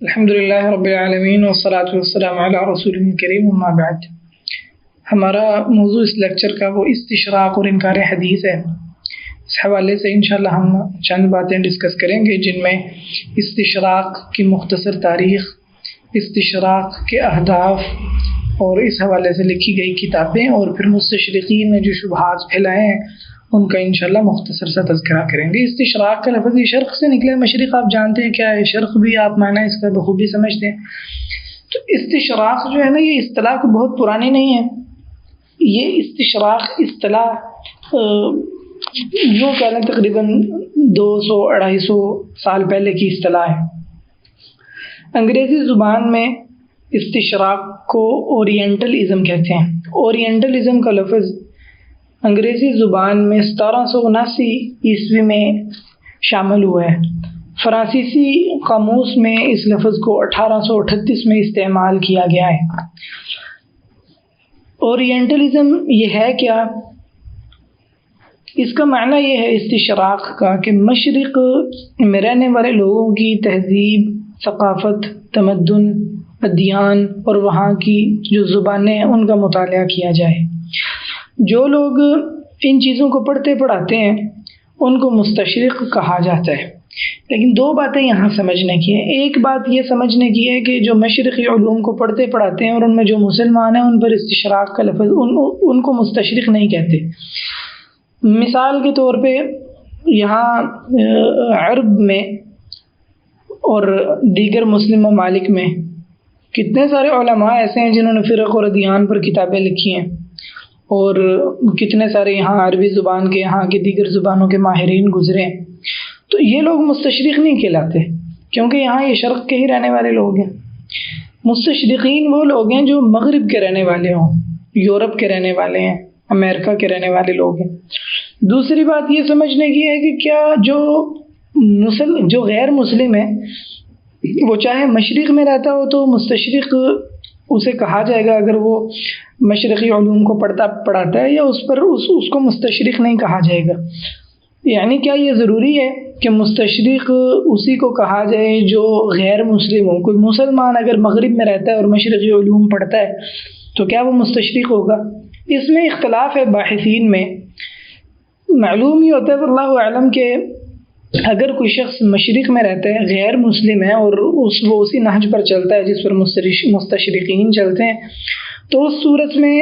الحمدللہ رب العالمین والصلاة والسلام علی رسول کریم اما بعد۔ ہمارا موضوع اس لیکچر کا وہ استشراق اور انکار حدیث ہے۔ اس حوالے سے انشاءاللہ ہم چند باتیں ڈسکس کریں گے، جن میں استشراق کی مختصر تاریخ، استشراق کے اہداف اور اس حوالے سے لکھی گئی کتابیں، اور پھر مستشرقین نے جو شبہات پھیلائے ہیں ان کا انشاءاللہ مختصر سا تذکرہ کریں گے۔ استشراق کا لفظ یہ شرق سے نکلا ہے۔ مشرق آپ جانتے ہیں کیا ہے، شرق بھی آپ معنی اس کا بخوبی سمجھتے ہیں۔ تو استشراق جو ہے نا، یہ اصطلاح بہت پرانی نہیں ہے۔ یہ استشراق اصطلاح یوں کہہ لیں تقریباً 200-250 سال پہلے کی اصطلاح ہے۔ انگریزی زبان میں استشراق کو اورینٹلزم کہتے ہیں۔ اورینٹلزم کا لفظ انگریزی زبان میں 1779 عیسوی میں شامل ہوا ہے۔ فرانسیسی قاموس میں اس لفظ کو 1838 میں استعمال کیا گیا ہے۔ اورینٹلزم یہ ہے کیا؟ اس کا معنی یہ ہے استشراق کا کہ مشرق میں رہنے والے لوگوں کی تہذیب، ثقافت، تمدن، ادیان اور وہاں کی جو زبانیں ہیں ان کا مطالعہ کیا جائے۔ جو لوگ ان چیزوں کو پڑھتے پڑھاتے ہیں ان کو مستشرق کہا جاتا ہے۔ لیکن دو باتیں یہاں سمجھنے کی ہیں۔ ایک بات یہ سمجھنے کی ہے کہ جو مشرقی علوم کو پڑھتے پڑھاتے ہیں اور ان میں جو مسلمان ہیں ان پر استشراق کا لفظ ان کو مستشرق نہیں کہتے۔ مثال کے طور پہ یہاں عرب میں اور دیگر مسلم ممالک میں کتنے سارے علماء ایسے ہیں جنہوں نے فرق اور ادیان پر کتابیں لکھی ہیں، اور کتنے سارے یہاں عربی زبان کے، یہاں کے دیگر زبانوں کے ماہرین گزرے ہیں۔ تو یہ لوگ مستشرق نہیں کہلاتے، کیونکہ یہاں یہ شرق کے ہی رہنے والے لوگ ہیں۔ مستشرقین وہ لوگ ہیں جو مغرب کے رہنے والے ہوں، یورپ کے رہنے والے ہیں، امریکہ کے رہنے والے لوگ ہیں۔ دوسری بات یہ سمجھنے کی ہے کہ کیا جو غیر مسلم ہے وہ چاہے مشرق میں رہتا ہو تو مستشرق اسے کہا جائے گا اگر وہ مشرقی علوم کو پڑھاتا ہے، یا اس کو مستشرق نہیں کہا جائے گا؟ یعنی کیا یہ ضروری ہے کہ مستشرق اسی کو کہا جائے جو غیر مسلم ہو؟ کوئی مسلمان اگر مغرب میں رہتا ہے اور مشرقی علوم پڑھتا ہے تو کیا وہ مستشرق ہوگا؟ اس میں اختلاف ہے باحثین میں۔ معلوم یہ ہوتا ہے واللہ اعلم کہ اگر کوئی شخص مشرق میں رہتا ہے، غیر مسلم ہے، اور وہ اسی نہج پر چلتا ہے جس پر مستشرقین چلتے ہیں، تو اس صورت میں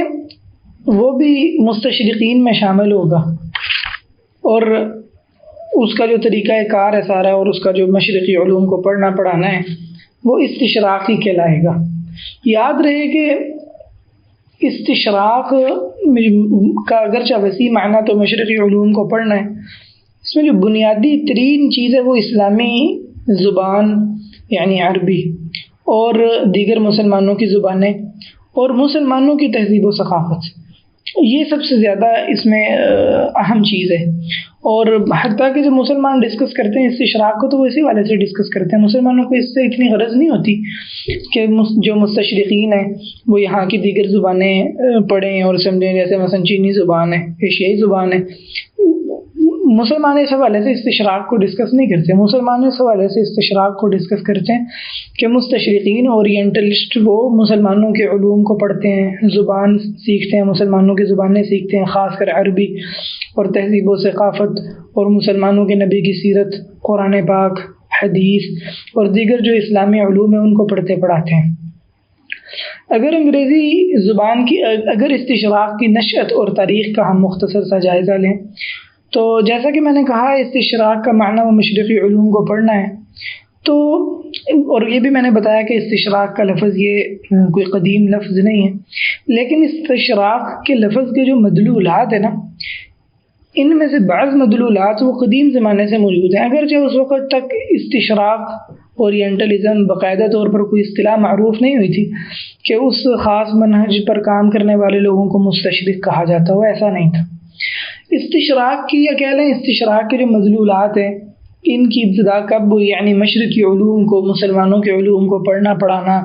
وہ بھی مستشرقین میں شامل ہوگا، اور اس کا جو طریقہ کار ہے سارا، اور اس کا جو مشرقی علوم کو پڑھنا پڑھانا ہے وہ استشراقی کہلائے گا۔ یاد رہے کہ استشراق کا اگرچہ وسیع معنی تو مشرقی علوم کو پڑھنا ہے، اس میں جو بنیادی ترین چیز ہے وہ اسلامی زبان یعنی عربی، اور دیگر مسلمانوں کی زبانیں، اور مسلمانوں کی تہذیب و ثقافت، یہ سب سے زیادہ اس میں اہم چیز ہے۔ اور حتیٰ کہ جب مسلمان ڈسکس کرتے ہیں استشراق کو تو وہ اسی والے سے ڈسکس کرتے ہیں۔ مسلمانوں کو اس سے اتنی غرض نہیں ہوتی کہ جو مستشرقین ہیں وہ یہاں کی دیگر زبانیں پڑھیں اور سمجھیں، جیسے مثلا چینی زبان ہے، ایشیائی زبان ہے۔ مسلمان اس حوالے سے استشراق کو ڈسکس نہیں کرتے۔ مسلمان اس حوالے سے استشراق کو ڈسکس کرتے ہیں کہ مستشرقین اورینٹلسٹ وہ مسلمانوں کے علوم کو پڑھتے ہیں، زبان سیکھتے ہیں، مسلمانوں کی زبانیں سیکھتے ہیں، خاص کر عربی اور تہذیب و ثقافت، اور مسلمانوں کے نبی کی سیرت، قرآن پاک، حدیث اور دیگر جو اسلامی علوم ہیں ان کو پڑھتے پڑھاتے ہیں۔ اگر انگریزی زبان کی اگر استشراق کی نشأت اور تاریخ کا ہم مختصر سا جائزہ لیں تو جیسا کہ میں نے کہا استشراق کا معنی وہ مشرقی علوم کو پڑھنا ہے، تو اور یہ بھی میں نے بتایا کہ استشراق کا لفظ یہ کوئی قدیم لفظ نہیں ہے، لیکن استشراق کے لفظ کے جو مدلولات ہیں نا، ان میں سے بعض مدلولات وہ قدیم زمانے سے موجود ہیں، اگرچہ اس وقت تک استشراق اورینٹلزم باقاعدہ طور پر کوئی اصطلاح معروف نہیں ہوئی تھی کہ اس خاص منہج پر کام کرنے والے لوگوں کو مستشرق کہا جاتا ہو، ایسا نہیں تھا۔ استشراق کی یا کہہ لیں استشراق کے جو مدلولات ہیں ان کی ابتدا کب ہوئی؟ یعنی مشرقی علوم کو، مسلمانوں کے علوم کو پڑھنا پڑھانا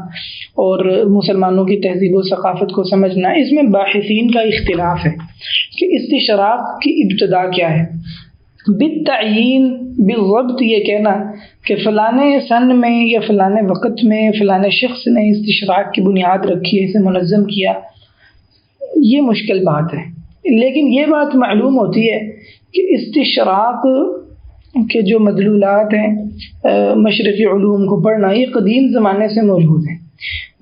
اور مسلمانوں کی تہذیب و ثقافت کو سمجھنا، اس میں باحثین کا اختلاف ہے کہ استشراق کی ابتدا کیا ہے۔ بالتعیین بالضبط یہ کہنا کہ فلانے سن میں یا فلانے وقت میں فلانے شخص نے استشراق کی بنیاد رکھی ہے، اسے منظم کیا، یہ مشکل بات ہے۔ لیکن یہ بات معلوم ہوتی ہے کہ استشراق کے جو مدلولات ہیں مشرقی علوم کو پڑھنا، یہ قدیم زمانے سے موجود ہیں۔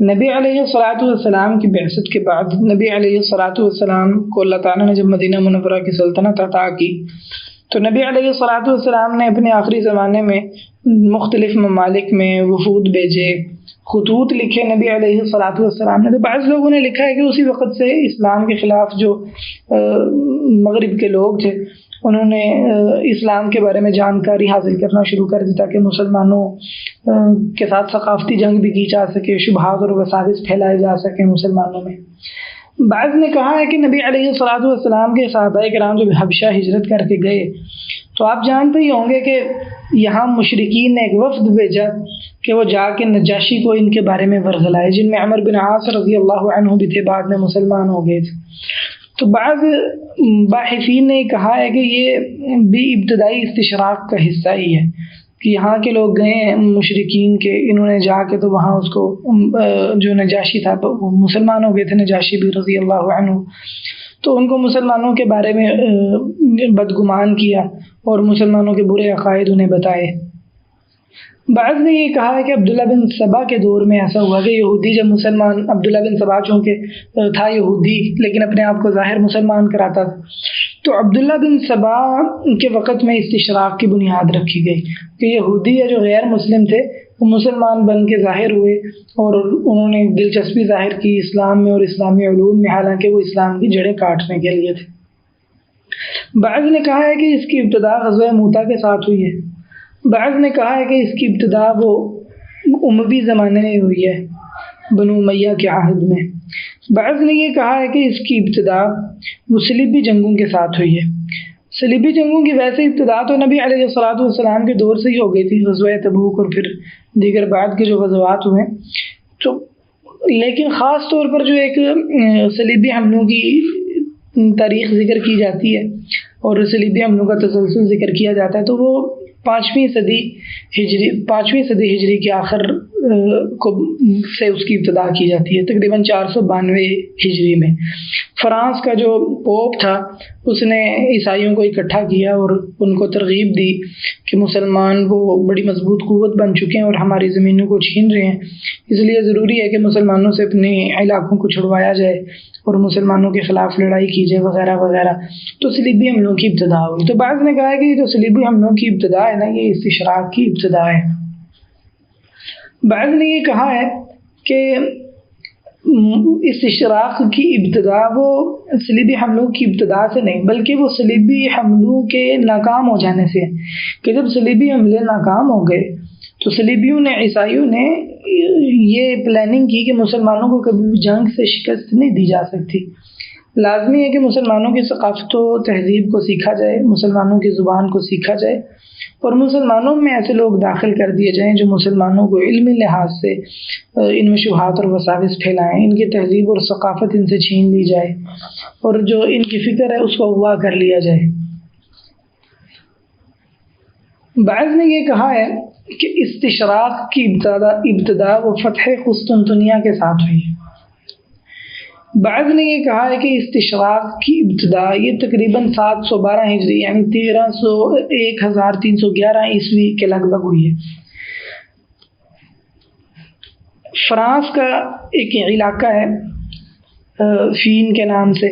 نبی علیہ الصلاۃ والسلام کی بعثت کے بعد نبی علیہ الصلاۃ والسلام کو اللہ تعالیٰ نے جب مدینہ منورہ کی سلطنت عطا کی تو نبی علیہ الصلاۃ والسلام نے اپنے آخری زمانے میں مختلف ممالک میں وفود بھیجے، خطوط لکھے نبی علیہ الصلاۃ والسلام نے۔ تو بعض لوگوں نے لکھا ہے کہ اسی وقت سے اسلام کے خلاف جو مغرب کے لوگ تھے انہوں نے اسلام کے بارے میں جانکاری حاصل کرنا شروع کر دی تاکہ مسلمانوں کے ساتھ ثقافتی جنگ بھی کی جا سکے، شبہات اور وساوس پھیلائے جا سکیں مسلمانوں میں۔ بعض نے کہا ہے کہ نبی علیہ الصلاۃ والسلام کے صحابہ کرام جب حبشہ ہجرت کر کے گئے تو آپ جانتے ہی ہوں گے کہ یہاں مشرکین نے ایک وفد بھیجا کہ وہ جا کے نجاشی کو ان کے بارے میں ورغلائے، جن میں عمر بن عاص رضی اللہ عنہ بھی تھے، بعد میں مسلمان ہو گئے تھے۔ تو بعض باحثین نے کہا ہے کہ یہ بھی ابتدائی استشراق کا حصہ ہی ہے کہ یہاں کے لوگ گئے ہیں مشرکین کے، انہوں نے جا کے تو وہاں اس کو جو نجاشی تھا وہ مسلمان ہو گئے تھے، نجاشی بھی رضی اللہ عنہ، تو ان کو مسلمانوں کے بارے میں بدگمان کیا اور مسلمانوں کے برے عقائد انہیں بتائے۔ بعض نے یہ کہا ہے کہ عبداللہ بن سبا کے دور میں ایسا ہوا کہ یہودی جب مسلمان، عبداللہ بن سبا چونکہ تھا یہودی لیکن اپنے آپ کو ظاہر مسلمان کراتا تھا، تو عبداللہ بن سبا کے وقت میں استشراق کی بنیاد رکھی گئی کہ یہودی یا جو غیر مسلم تھے وہ مسلمان بن کے ظاہر ہوئے اور انہوں نے دلچسپی ظاہر کی اسلام میں اور اسلامی علوم میں، حالانکہ وہ اسلام کی جڑیں کاٹنے کے لیے تھے۔ بعض نے کہا ہے کہ اس کی ابتدا غزوہ موتا کے ساتھ ہوئی ہے، بعض نے کہا ہے کہ اس کی ابتدا وہ اموی زمانے میں ہوئی ہے، بنو امیہ کے عہد میں۔ بعض نے یہ کہا ہے کہ اس کی ابتدا وہ صلیبی جنگوں کے ساتھ ہوئی ہے۔ صلیبی جنگوں کی ویسے ابتدا تو نبی علیہ الصلاۃ والسلام کے دور سے ہی ہو گئی تھی، غزوہ تبوک اور پھر دیگر بعد کے جو غزوات ہوئے، تو لیکن خاص طور پر جو ایک صلیبی حملوں کی تاریخ ذکر کی جاتی ہے اور صلیبی حملوں کا تسلسل ذکر کیا جاتا ہے تو وہ 5ویں صدی ہجری کے آخر کو سے اس کی ابتدا کی جاتی ہے، تقریباً 492 ہجری میں۔ فرانس کا جو پوپ تھا اس نے عیسائیوں کو اکٹھا کیا اور ان کو ترغیب دی کہ مسلمان وہ بڑی مضبوط قوت بن چکے ہیں اور ہماری زمینوں کو چھین رہے ہیں، اس لیے ضروری ہے کہ مسلمانوں سے اپنے علاقوں کو چھڑوایا جائے اور مسلمانوں کے خلاف لڑائی کی جائے وغیرہ وغیرہ۔ تو صلیبی حملوں کی ابتدا ہوئی۔ تو بعض نے کہا ہے کہ یہ جو صلیبی حملوں کی ابتدا ہے نا، یہ استشراق کی ابتدا ہے۔ بعض نے یہ کہا ہے کہ استشراق کی ابتدا وہ صلیبی حملوں کی ابتدا سے نہیں بلکہ وہ صلیبی حملوں کے ناکام ہو جانے سے، کہ جب صلیبی حملے ناکام ہو گئے تو صلیبیوں نے، عیسائیوں نے یہ پلاننگ کی کہ مسلمانوں کو کبھی بھی جنگ سے شکست نہیں دی جا سکتی، لازمی ہے کہ مسلمانوں کی ثقافت و تہذیب کو سیکھا جائے، مسلمانوں کی زبان کو سیکھا جائے اور مسلمانوں میں ایسے لوگ داخل کر دیے جائیں جو مسلمانوں کو علمی لحاظ سے ان میں شبہات اور وساوس پھیلائیں، ان کی تہذیب اور ثقافت ان سے چھین لی جائے اور جو ان کی فکر ہے اس کو اغوا کر لیا جائے۔ بعض نے یہ کہا ہے کہ استشراق کی ابتدا وہ فتح قسطنطنیہ کے ساتھ ہوئی۔ بعض نے یہ کہا ہے کہ استشراق کی ابتدا یہ تقریباً 712 ہجری یعنی 1311 عیسوی کے لگ بھگ ہوئی ہے۔ فرانس کا ایک علاقہ ہے فین کے نام سے،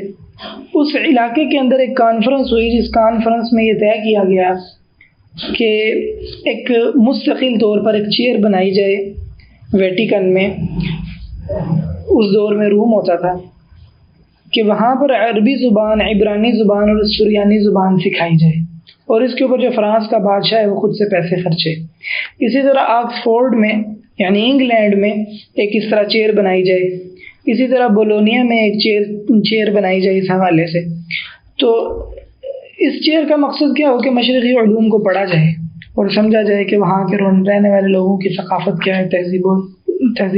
اس علاقے کے اندر ایک کانفرنس ہوئی جس کانفرنس میں یہ طے کیا گیا کہ ایک مستقل طور پر ایک چیئر بنائی جائے ویٹیکن میں، اس دور میں روم ہوتا تھا، کہ وہاں پر عربی زبان، عبرانی زبان اور سریانی زبان سکھائی جائے اور اس کے اوپر جو فرانس کا بادشاہ ہے وہ خود سے پیسے خرچے۔ اسی طرح آکسفورڈ میں یعنی انگلینڈ میں ایک اس طرح چیئر بنائی جائے، اسی طرح بولونیا میں ایک چیئر بنائی جائے اس حوالے سے۔ تو اس چیئر کا مقصد کیا ہو کہ مشرقی علوم کو پڑھا جائے اور سمجھا جائے کہ وہاں کے رہنے والے لوگوں کی ثقافت کیا ہے، تہذیب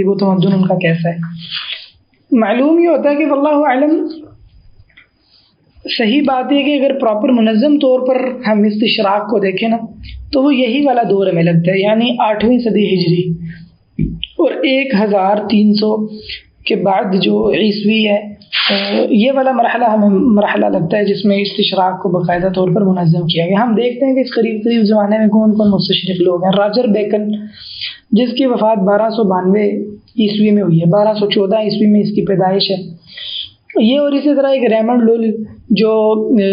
و تمدن ان کا کیسا ہے۔ معلوم یہ ہوتا ہے کہ واللہ اعلم صحیح بات ہے کہ اگر پراپر منظم طور پر ہم استشراق کو دیکھیں نا تو وہ یہی والا دور ہمیں لگتا ہے، یعنی 8ویں صدی ہجری اور 1300 کے بعد جو عیسوی ہے، یہ والا ہمیں مرحلہ لگتا ہے جس میں استشراق کو باقاعدہ طور پر منظم کیا گیا۔ ہم دیکھتے ہیں کہ اس قریب زمانے میں کون کون مستشرق لوگ ہیں۔ راجر بیکن جس کی وفات 1292 عیسوی میں ہوئی ہے، 1214 عیسوی میں اس کی پیدائش ہے، یہ، اور اسی طرح ایک ریمنڈ لول جو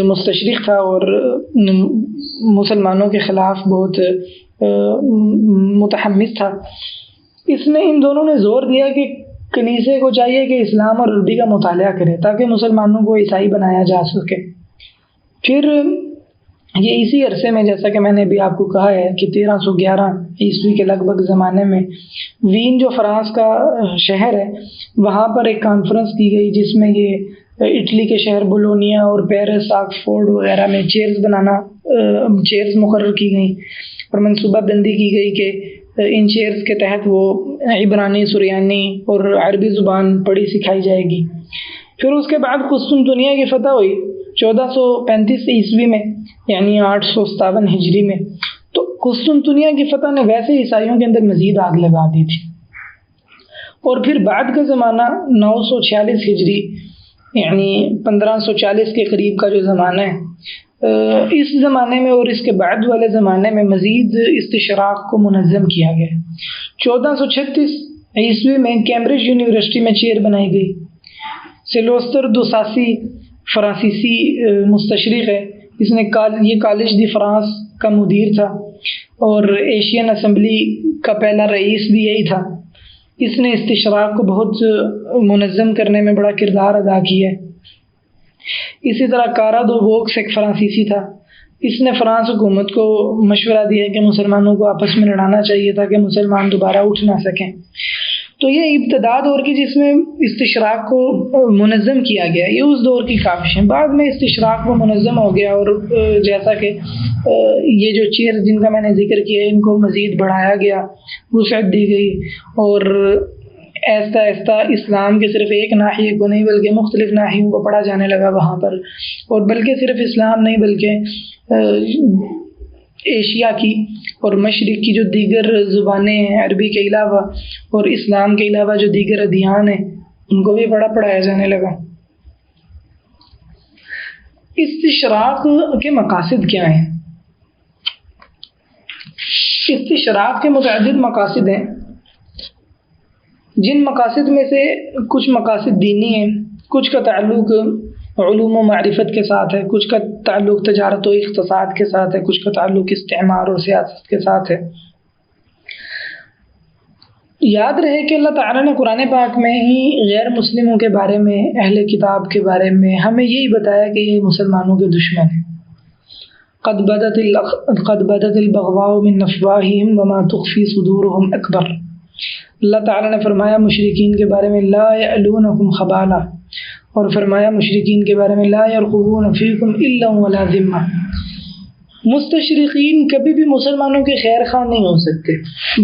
مستشرق تھا اور مسلمانوں کے خلاف بہت متحمس تھا، اس نے، ان دونوں نے زور دیا کہ کنیسے کو چاہیے کہ اسلام اور عربی کا مطالعہ کرے تاکہ مسلمانوں کو عیسائی بنایا جا سکے۔ پھر یہ اسی عرصے میں، جیسا کہ میں نے ابھی آپ کو کہا ہے کہ 1311 عیسوی کے لگ بھگ زمانے میں وین جو فرانس کا شہر ہے، وہاں پر ایک کانفرنس کی گئی جس میں یہ اٹلی کے شہر بولونیا اور پیرس، آکسفورڈ وغیرہ میں چیئرز مقرر کی گئیں اور منصوبہ بندی کی گئی کہ ان چیئرز کے تحت وہ عبرانی، سریانی اور عربی زبان پڑھی سکھائی جائے گی۔ پھر اس کے بعد قسطنطنیہ کی فتح ہوئی 1435 عیسوی میں، یعنی 857 ہجری میں۔ تو قسطنطنیہ کی فتح نے ویسے عیسائیوں کے اندر مزید آگ لگا دی تھی۔ اور پھر بعد کا زمانہ 946 ہجری، یعنی 1540 کے قریب کا جو زمانہ ہے، اس زمانے میں اور اس کے بعد والے زمانے میں مزید استشراق کو منظم کیا گیا۔ 1436 عیسوی میں کیمبرج یونیورسٹی میں چیئر بنائی گئی۔ سلوستر دوساسی فرانسیسی مستشرق ہے، اس نے یہ کالج دی فرانس کا مدیر تھا اور ایشین اسمبلی کا پہلا رئیس بھی یہی تھا۔ اس نے استشراق کو بہت منظم کرنے میں بڑا کردار ادا کیا ہے۔ اسی طرح کارا دو ووکس ایک فرانسیسی تھا، اس نے فرانس حکومت کو مشورہ دیا کہ مسلمانوں کو آپس میں لڑانا چاہیے تاکہ مسلمان دوبارہ اٹھ نہ سکیں۔ تو یہ ابتداء دور کی جس میں استشراق کو منظم کیا گیا، یہ اس دور کی کاوش ہے۔ بعد میں استشراق کو منظم ہو گیا اور جیسا کہ یہ جو چیئر جن کا میں نے ذکر کیا ان کو مزید بڑھایا گیا، وسعت دی گئی، اور ایستا ایستا اسلام کے صرف ایک ناحیے کو نہیں بلکہ مختلف ناحیوں کو پڑھا جانے لگا وہاں پر، اور بلکہ صرف اسلام نہیں بلکہ ایشیا کی اور مشرق کی جو دیگر زبانیں ہیں، عربی کے علاوہ اور اسلام کے علاوہ جو دیگر ادیان ہیں، ان کو بھی پڑھایا جانے لگا۔ استشراق کے مقاصد کیا ہیں؟ استشراق کے متعدد مقاصد ہیں، جن مقاصد میں سے کچھ مقاصد دینی ہیں، کچھ کا تعلق علوم و معرفت کے ساتھ ہے، کچھ کا تعلق تجارت و اقتصاد کے ساتھ ہے، کچھ کا تعلق استعمار اور سیاست کے ساتھ ہے۔ یاد رہے کہ اللہ تعالیٰ نے قرآن پاک میں ہی غیر مسلموں کے بارے میں، اہل کتاب کے بارے میں ہمیں یہی بتایا کہ یہ مسلمانوں کے دشمن ہیں۔ قد بدت البغضاء من افواہہم وما تخفی صدورہم اکبر۔ اللہ تعالیٰ نے فرمایا مشرکین کے بارے میں لا یعلونکم خبالا، اور فرمایا مشرکین کے بارے میں لا یرقبون فیکم الا ولا ذمہ۔ مستشرقین کبھی بھی مسلمانوں کے خیر خواہ نہیں ہو سکتے،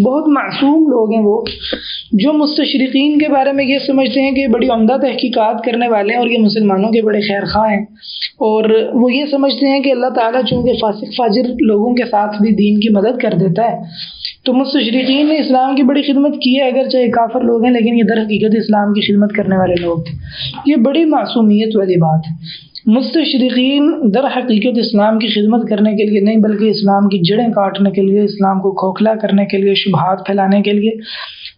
بہت معصوم لوگ ہیں وہ جو مستشرقین کے بارے میں یہ سمجھتے ہیں کہ یہ بڑی عمدہ تحقیقات کرنے والے ہیں اور یہ مسلمانوں کے بڑے خیر خواہ ہیں، اور وہ یہ سمجھتے ہیں کہ اللہ تعالیٰ چونکہ فاسق فاجر لوگوں کے ساتھ بھی دین کی مدد کر دیتا ہے، تو مستشرقین نے اسلام کی بڑی خدمت کی ہے، اگرچہ یہ کافر لوگ ہیں لیکن یہ در حقیقت اسلام کی خدمت کرنے والے لوگ تھے۔ یہ بڑی معصومیت والی بات ہے۔ مستشرقین در حقیقت اسلام کی خدمت کرنے کے لیے نہیں بلکہ اسلام کی جڑیں کاٹنے کے لیے، اسلام کو کھوکھلا کرنے کے لیے، شبہات پھیلانے کے لیے،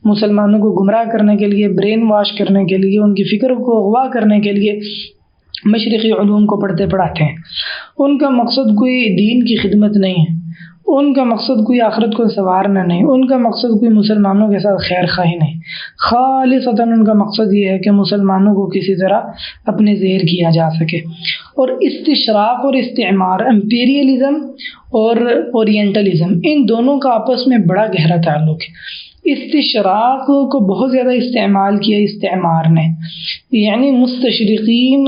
مسلمانوں کو گمراہ کرنے کے لیے، برین واش کرنے کے لیے، ان کی فکر کو اغوا کرنے کے لیے مشرقی علوم کو پڑھاتے ہیں۔ ان کا مقصد کوئی دین کی خدمت نہیں ہے، ان کا مقصد کوئی آخرت کو سنوارنا نہیں، ان کا مقصد کوئی مسلمانوں کے ساتھ خیر خواہی نہیں، خالصتاً ان کا مقصد یہ ہے کہ مسلمانوں کو کسی طرح اپنے زیر کیا جا سکے۔ اور استشراق اور استعمار، امپیریلزم اور اورینٹلزم، ان دونوں کا آپس میں بڑا گہرا تعلق ہے۔ استشراق کو بہت زیادہ استعمال کیا استعمار نے، یعنی مستشرقین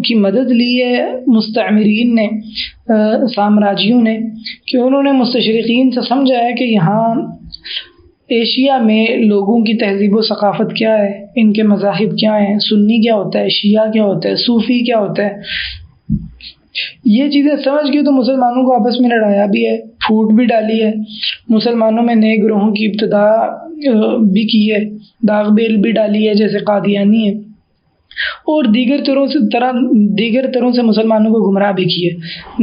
کی مدد لی ہے مستعمرین نے، سامراجیوں نے، کہ انہوں نے مستشرقین سے سمجھا ہے کہ یہاں ایشیا میں لوگوں کی تہذیب و ثقافت کیا ہے، ان کے مذاہب کیا ہیں، سنی کیا ہوتا ہے، شیعہ کیا ہوتا ہے، صوفی کیا ہوتا ہے، یہ چیزیں سمجھ کے تو مسلمانوں کو آپس میں لڑایا بھی ہے، پھوٹ بھی ڈالی ہے، مسلمانوں میں نئے گروہوں کی ابتدا بھی کی ہے، داغ بیل بھی ڈالی ہے جیسے قادیانی ہے، اور دیگر طرح سے مسلمانوں کو گمراہ بھی کیے۔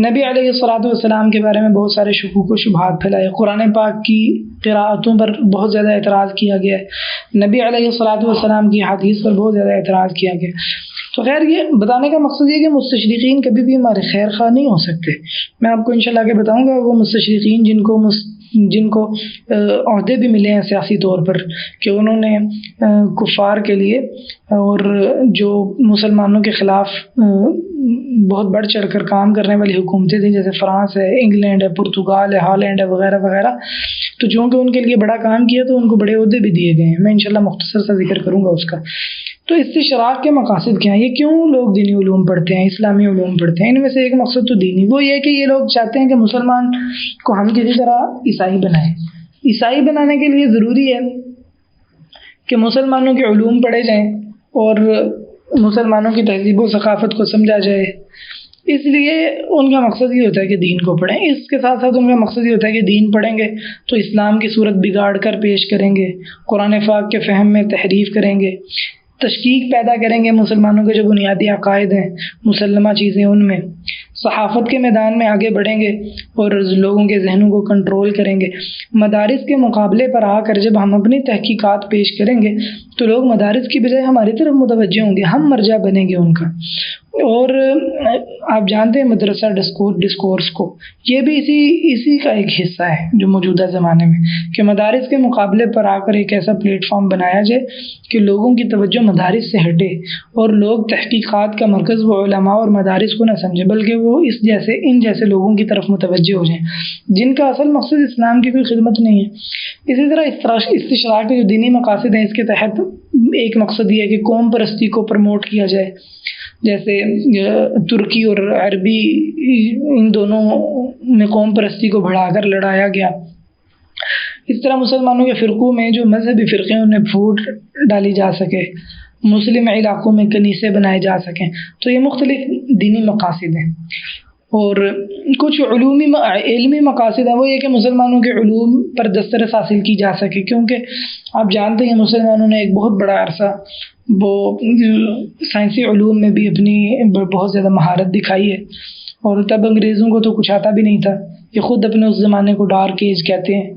نبی علیہ الصلوۃ والسلام کے بارے میں بہت سارے شکوک و شبہات پھیلائے، قرآن پاک کی قراءتوں پر بہت زیادہ اعتراض کیا گیا ہے، نبی علیہ الصلوۃ والسلام کی حدیث پر بہت زیادہ اعتراض کیا گیا۔ تو خیر یہ بتانے کا مقصد یہ کہ مستشرقین کبھی بھی ہمارے خیر خواہ نہیں ہو سکتے۔ میں آپ کو انشاءاللہ آگے بتاؤں گا وہ مستشرقین جن کو عہدے بھی ملے ہیں سیاسی طور پر کہ انہوں نے کفار کے لیے اور جو مسلمانوں کے خلاف بہت بڑھ چڑھ کر کام کرنے والی حکومتیں تھیں جیسے فرانس ہے، انگلینڈ ہے، پرتگال ہے، ہالینڈ ہے وغیرہ وغیرہ، تو چونکہ ان کے لیے بڑا کام کیا تو ان کو بڑے عہدے بھی دیے گئے ہیں۔ میں انشاءاللہ مختصر سا ذکر کروں گا اس کا۔ تو استشراق کے مقاصد کیا ہیں؟ یہ کیوں لوگ دینی علوم پڑھتے ہیں، اسلامی علوم پڑھتے ہیں؟ ان میں سے ایک مقصد تو دینی، وہ یہ ہے کہ یہ لوگ چاہتے ہیں کہ مسلمان کو ہم کسی طرح عیسائی بنائیں۔ عیسائی بنانے کے لیے ضروری ہے کہ مسلمانوں کے علوم پڑھے جائیں اور مسلمانوں کی تہذیب و ثقافت کو سمجھا جائے، اس لیے ان کا مقصد یہ ہوتا ہے کہ دین کو پڑھیں۔ اس کے ساتھ ساتھ ان کا مقصد یہ ہوتا ہے کہ دین پڑھیں گے تو اسلام کی صورت بگاڑ کر پیش کریں گے، قرآن پاک کے فہم میں تحریف کریں گے، تشکیک پیدا کریں گے مسلمانوں کے جو بنیادی عقائد ہیں، مسلمہ چیزیں، ان میں صحافت کے میدان میں آگے بڑھیں گے اور لوگوں کے ذہنوں کو کنٹرول کریں گے۔ مدارس کے مقابلے پر آ کر جب ہم اپنی تحقیقات پیش کریں گے تو لوگ مدارس کی بجائے ہماری طرف متوجہ ہوں گے، ہم مرجع بنیں گے ان کا۔ اور آپ جانتے ہیں مدرسہ ڈسکورس کو، یہ بھی اسی کا ایک حصہ ہے جو موجودہ زمانے میں کہ مدارس کے مقابلے پر آ کر ایک ایسا پلیٹ فارم بنایا جائے کہ لوگوں کی توجہ مدارس سے ہٹے اور لوگ تحقیقات کا مرکز و علماء اور مدارس کو نہ سمجھیں بلکہ وہ ان جیسے لوگوں کی طرف متوجہ ہو جائیں جن کا اصل مقصد اسلام کی کوئی خدمت نہیں ہے۔ اسی طرح استشراق کے جو دینی مقاصد ہیں اس کے تحت ایک مقصد یہ ہے کہ قوم پرستی کو پروموٹ کیا جائے، جیسے ترکی اور عربی ان دونوں میں قوم پرستی کو بڑھا کر لڑایا گیا۔ اس طرح مسلمانوں کے فرقوں میں جو مذہبی فرقے ہیں انہیں پھوٹ ڈالی جا سکے، مسلم علاقوں میں کنیسے بنائے جا سکیں۔ تو یہ مختلف دینی مقاصد ہیں۔ اور کچھ علمی مقاصد ہیں، وہ یہ کہ مسلمانوں کے علوم پر دسترس حاصل کی جا سکے، کیونکہ آپ جانتے ہیں مسلمانوں نے ایک بہت بڑا عرصہ وہ سائنسی علوم میں بھی اپنی بہت زیادہ مہارت دکھائی ہے، اور تب انگریزوں کو تو کچھ آتا بھی نہیں تھا، یہ خود اپنے اس زمانے کو ڈارک ایج کہتے ہیں،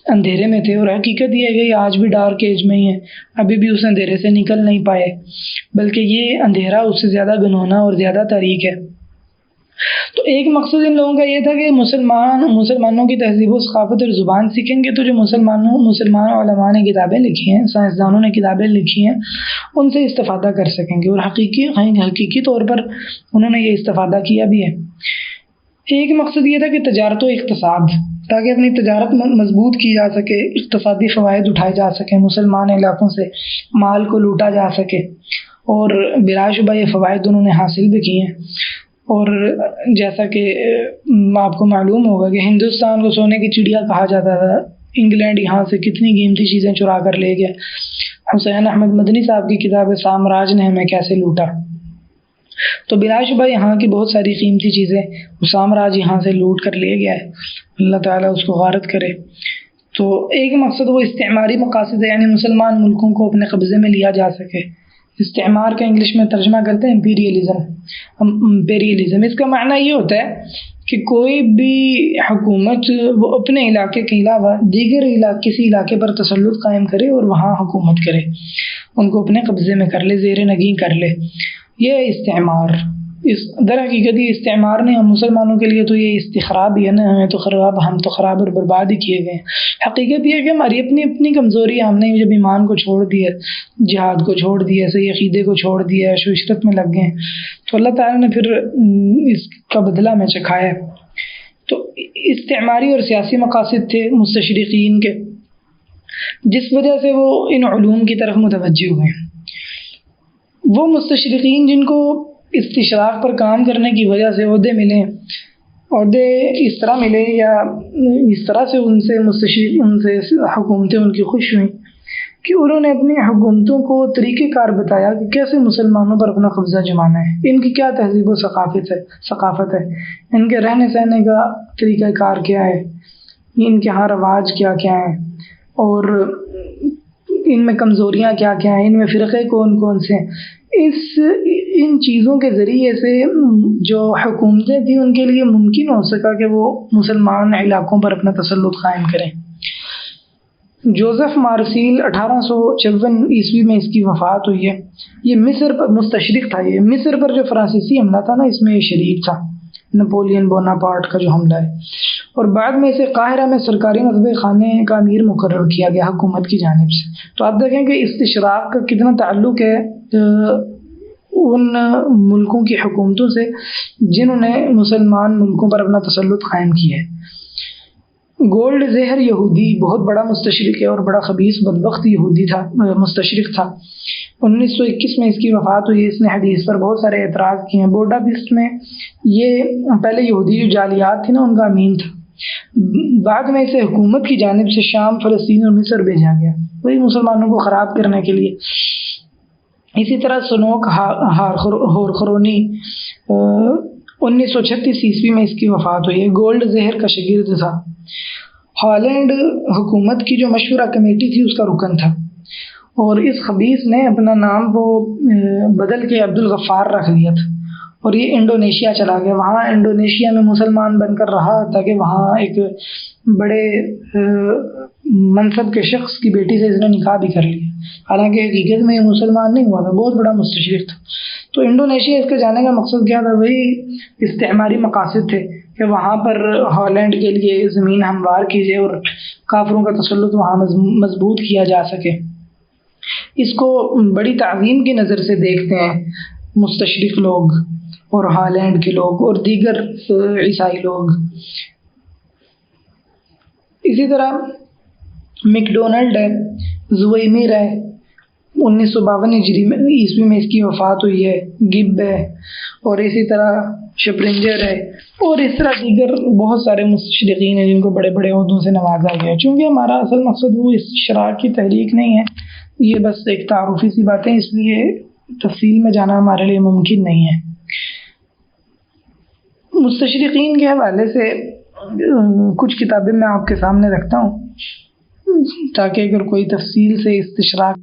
اندھیرے میں تھے، اور حقیقت یہ ہے کہ یہ آج بھی ڈارک ایج میں ہی ہے، ابھی بھی اس اندھیرے سے نکل نہیں پائے، بلکہ یہ اندھیرا اس سے زیادہ گنونا اور زیادہ تاریک ہے۔ تو ایک مقصد ان لوگوں کا یہ تھا کہ مسلمانوں کی تہذیب و ثقافت اور زبان سیکھیں گے تو جو مسلمان علماء نے کتابیں لکھی ہیں، سائنسدانوں نے کتابیں لکھی ہیں، ان سے استفادہ کر سکیں گے، اور حقیقی طور پر انہوں نے یہ استفادہ کیا بھی ہے۔ ایک مقصد یہ تھا کہ تجارت و اقتصاد، تاکہ اپنی تجارت مضبوط کی جا سکے، اقتصادی فوائد اٹھائے جا سکیں، مسلمان علاقوں سے مال کو لوٹا جا سکے، اور بلا شبہ یہ فوائد انہوں نے حاصل بھی کیے ہیں۔ اور جیسا کہ آپ کو معلوم ہوگا کہ ہندوستان کو سونے کی چڑیا کہا جاتا تھا، انگلینڈ یہاں سے کتنی قیمتی چیزیں چرا کر لے گیا۔ حسین احمد مدنی صاحب کی کتاب سامراج نے ہمیں کیسے لوٹا، تو بلا شبہ یہاں کی بہت ساری قیمتی چیزیں سامراج یہاں سے لوٹ کر لے گیا ہے، اللہ تعالیٰ اس کو غارت کرے۔ تو ایک مقصد وہ استعماری مقاصد ہے، یعنی مسلمان ملکوں کو اپنے قبضے میں لیا جا سکے۔ استعمار کا انگلش میں ترجمہ کرتے ہیں امپیریلزم۔ اس کا معنی یہ ہوتا ہے کہ کوئی بھی حکومت وہ اپنے علاقے کے علاوہ دیگر کسی علاقے پر تسلط قائم کرے اور وہاں حکومت کرے، ان کو اپنے قبضے میں کر لے، زیر نگین کر لے، یہ استعمار۔ در حقیقت یہ استعمار نہیں، ہم مسلمانوں کے لیے تو یہ استخراب ہی ہے نا، ہم تو خراب اور برباد ہی کیے گئے ہیں۔ حقیقت یہ ہے کہ ہماری اپنی کمزوری ہے، ہم نے جب ایمان کو چھوڑ دیا، جہاد کو چھوڑ دیا، صحیح عقیدے کو چھوڑ دیا، عیش و عشرت میں لگ گئے، تو اللہ تعالیٰ نے پھر اس کا بدلہ ہمیں چکھایا ہے۔ تو استعماری اور سیاسی مقاصد تھے مستشرقین کے، جس وجہ سے وہ ان علوم کی طرف متوجہ ہوئے۔ وہ مستشرقین جن کو استشراق پر کام کرنے کی وجہ سے عہدے ملے، عہدے اس طرح ملے یا اس طرح سے ان سے حکومتیں ان کی خوش ہوئیں کہ انہوں نے اپنی حکومتوں کو طریقہ کار بتایا کہ کیسے مسلمانوں پر اپنا قبضہ جمانا ہے، ان کی کیا تہذیب و ثقافت ہے، ان کے رہنے سہنے کا طریقہ کار کیا ہے، ان کے ہاں رواج کیا کیا ہیں، اور ان میں کمزوریاں کیا کیا ہیں، ان میں فرقے کون کون سے ہیں۔ ان چیزوں کے ذریعے سے جو حکومتیں تھیں ان کے لیے ممکن ہو سکا کہ وہ مسلمان علاقوں پر اپنا تسلط قائم کریں۔ جوزف مارسیل 1854 میں اس کی وفات ہوئی ہے۔ یہ مصر پر مستشرق تھا، یہ مصر پر جو فرانسیسی حملہ تھا نا، اس میں یہ شریک تھا، نپولین بوناپارٹ کا جو حملہ ہے، اور بعد میں اسے قاہرہ میں سرکاری مطبع خانے کا امیر مقرر کیا گیا حکومت کی جانب سے۔ تو آپ دیکھیں کہ استشراق کا کتنا تعلق ہے ان ملکوں کی حکومتوں سے جنہوں نے مسلمان ملکوں پر اپنا تسلط قائم کیا ہے۔ گولڈ زہر یہودی بہت بڑا مستشرق ہے اور بڑا خبیث بدبخت یہودی تھا، مستشرق تھا۔ 1921 میں اس کی وفات ہوئی۔ اس نے حدیث پر بہت سارے اعتراض کیے ہیں۔ بوڈا بسٹ میں یہ پہلے یہودی جو جعلیات تھی نا ان کا امین تھا، بعد میں اسے حکومت کی جانب سے شام، فلسطین اور مصر بھیجا گیا، وہی مسلمانوں کو خراب کرنے کے لیے۔ اسی طرح سنوک ہورخرونی 1936 میں اس کی وفات ہوئی ہے، گولڈ زہر کا شاگرد تھا۔ ہالینڈ حکومت کی جو مشورہ کمیٹی تھی اس کا رکن تھا، اور اس خبیث نے اپنا نام وہ بدل کے عبدالغفار رکھ لیا تھا، اور یہ انڈونیشیا چلا گیا۔ وہاں انڈونیشیا میں مسلمان بن کر رہا تاکہ وہاں ایک بڑے منصب کے شخص کی بیٹی سے اس نے نکاح بھی کر لیا، حالانکہ حقیقت میں یہ مسلمان نہیں ہوا تھا، بہت بڑا مستشرق تھا۔ تو انڈونیشیا اس کے جانے کا مقصد کیا تھا؟ وہی استعماری مقاصد تھے کہ وہاں پر ہالینڈ کے لیے زمین ہموار کی جائے اور کافروں کا تسلط وہاں مضبوط کیا جا سکے۔ اس کو بڑی تعظیم کی نظر سے دیکھتے ہیں مستشرق لوگ اور ہالینڈ کے لوگ اور دیگر عیسائی لوگ۔ اسی طرح میکڈونلڈ ہے، زویمیر ہے، 1952 عیسوی میں اس کی وفات ہوئی ہے، گب ہے، اور اسی طرح شپرنجر ہے، اور اس طرح دیگر بہت سارے مستشرقین ہیں جن کو بڑے بڑے عہدوں سے نوازا گیا۔ چونکہ ہمارا اصل مقصد وہ استشراق کی تحریک نہیں ہے، یہ بس ایک تعارفی سی باتیں، اس لیے تفصیل میں جانا ہمارے لیے ممکن نہیں ہے۔ مستشرقین کے حوالے سے کچھ کتابیں میں آپ کے سامنے رکھتا ہوں تاکہ اگر کوئی تفصیل سے استشراق،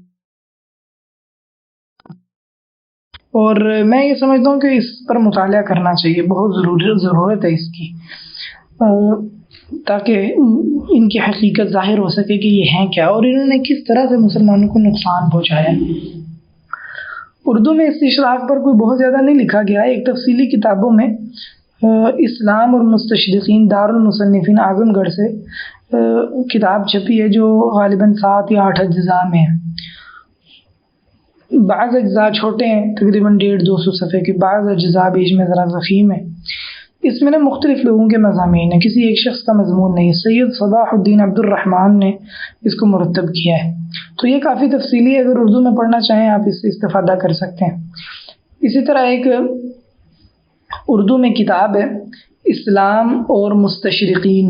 اور میں یہ سمجھتا ہوں کہ اس پر مطالعہ کرنا چاہیے، بہت ضرورت ہے اس کی، تاکہ ان کی حقیقت ظاہر ہو سکے کہ یہ ہیں کیا اور انہوں نے کس طرح سے مسلمانوں کو نقصان پہنچایا۔ اردو میں استشراق پر کوئی بہت زیادہ نہیں لکھا گیا ہے۔ ایک تفصیلی کتابوں میں اسلام اور مستشرقین، دارالمصنفین اعظم گڑھ سے کتاب چھپی ہے جو غالباً 7 یا 8 اجزاء میں ہے۔ بعض اجزاء چھوٹے ہیں، تقریباً 150-200 صفحے کے، بعض اجزاء بیچ میں ذرا ضخیم ہے۔ اس میں مختلف لوگوں کے مضامین ہیں، کسی ایک شخص کا مضمون نہیں۔ سید صباح الدین عبد الرحمن نے اس کو مرتب کیا ہے، تو یہ کافی تفصیلی ہے، اگر اردو میں پڑھنا چاہیں آپ اس سے استفادہ کر سکتے ہیں۔ اسی طرح ایک اردو میں کتاب ہے اسلام اور مستشرقین،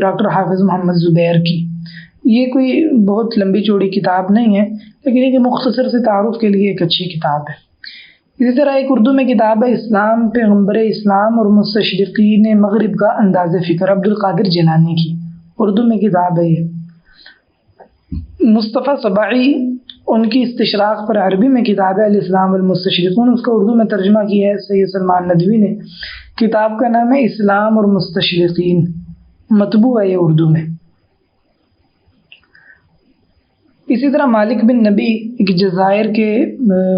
ڈاکٹر حافظ محمد زبیر کی۔ یہ کوئی بہت لمبی چوڑی کتاب نہیں ہے، لیکن یہ مختصر سے تعارف کے لیے ایک اچھی کتاب ہے۔ اسی طرح ایک اردو میں کتاب ہے اسلام، پیغمبر اسلام اور مستشرقین مغرب کا انداز فکر، عبد القادر جیلانی کی، اردو میں کتاب ہے یہ۔ مصطفیٰ سباعی، ان کی استشراق پر عربی میں کتاب ہے الاسلام والمستشرقون، اس کا اردو میں ترجمہ کیا ہے سید سلمان ندوی نے۔ کتاب کا نام ہے اسلام اور مستشرقین، مطبوع ہے یہ اردو میں۔ اسی طرح مالک بن نبی ایک جزائر کے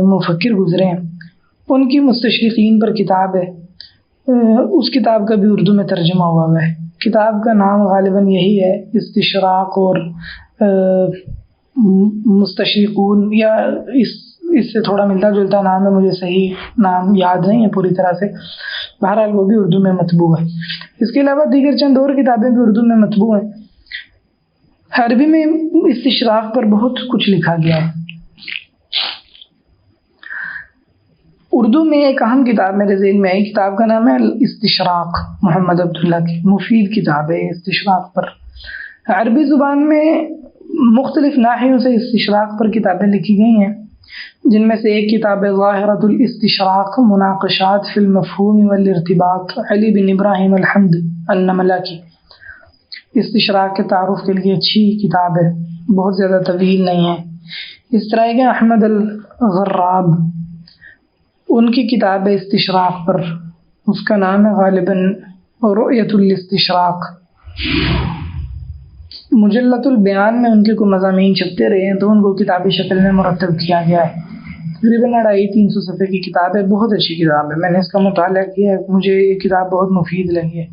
مفکر گزرے ہیں، ان کی مستشرقین پر کتاب ہے، اس کتاب کا بھی اردو میں ترجمہ ہوا ہے۔ کتاب کا نام غالباً یہی ہے، استشراق اور مستشرقون، یا اس سے تھوڑا ملتا جلتا نام ہے، مجھے صحیح نام یاد نہیں ہے پوری طرح سے، بہرحال وہ بھی اردو میں مطبوع ہے۔ اس کے علاوہ دیگر چند اور کتابیں بھی اردو میں مطبوع ہیں۔ عربی میں استشراق پر بہت کچھ لکھا گیا ہے۔ اردو میں ایک اہم کتاب میرے ذہن میں ہے، کتاب کا نام ہے استشراق، محمد عبداللہ کی، مفید کتاب ہے استشراق پر۔ عربی زبان میں مختلف ناحیوں سے استشراق پر کتابیں لکھی گئی ہیں، جن میں سے ایک کتاب ظاہرۃ الاستشراق مناقشات فی المفہوم والارتباط علی بن ابراہیم الحمد النملہ کی استشراق کے تعارف کے لیے اچھی کتاب ہے، بہت زیادہ طویل نہیں ہے۔ اس طرح کہ احمد الغراب ان کی کتاب ہے استشراق پر، اس کا نام ہے غالباً رؤیۃ الاستشراق۔ مجلۃ البیان میں ان کے کوئی مضامین چھپتے رہے ہیں تو ان کو کتابی شکل میں مرتب کیا گیا ہے۔ تقریباً 250-300 صفحے کی کتاب ہے، بہت اچھی کتاب ہے، میں نے اس کا مطالعہ کیا ہے، مجھے یہ کتاب بہت مفید لگی ہے۔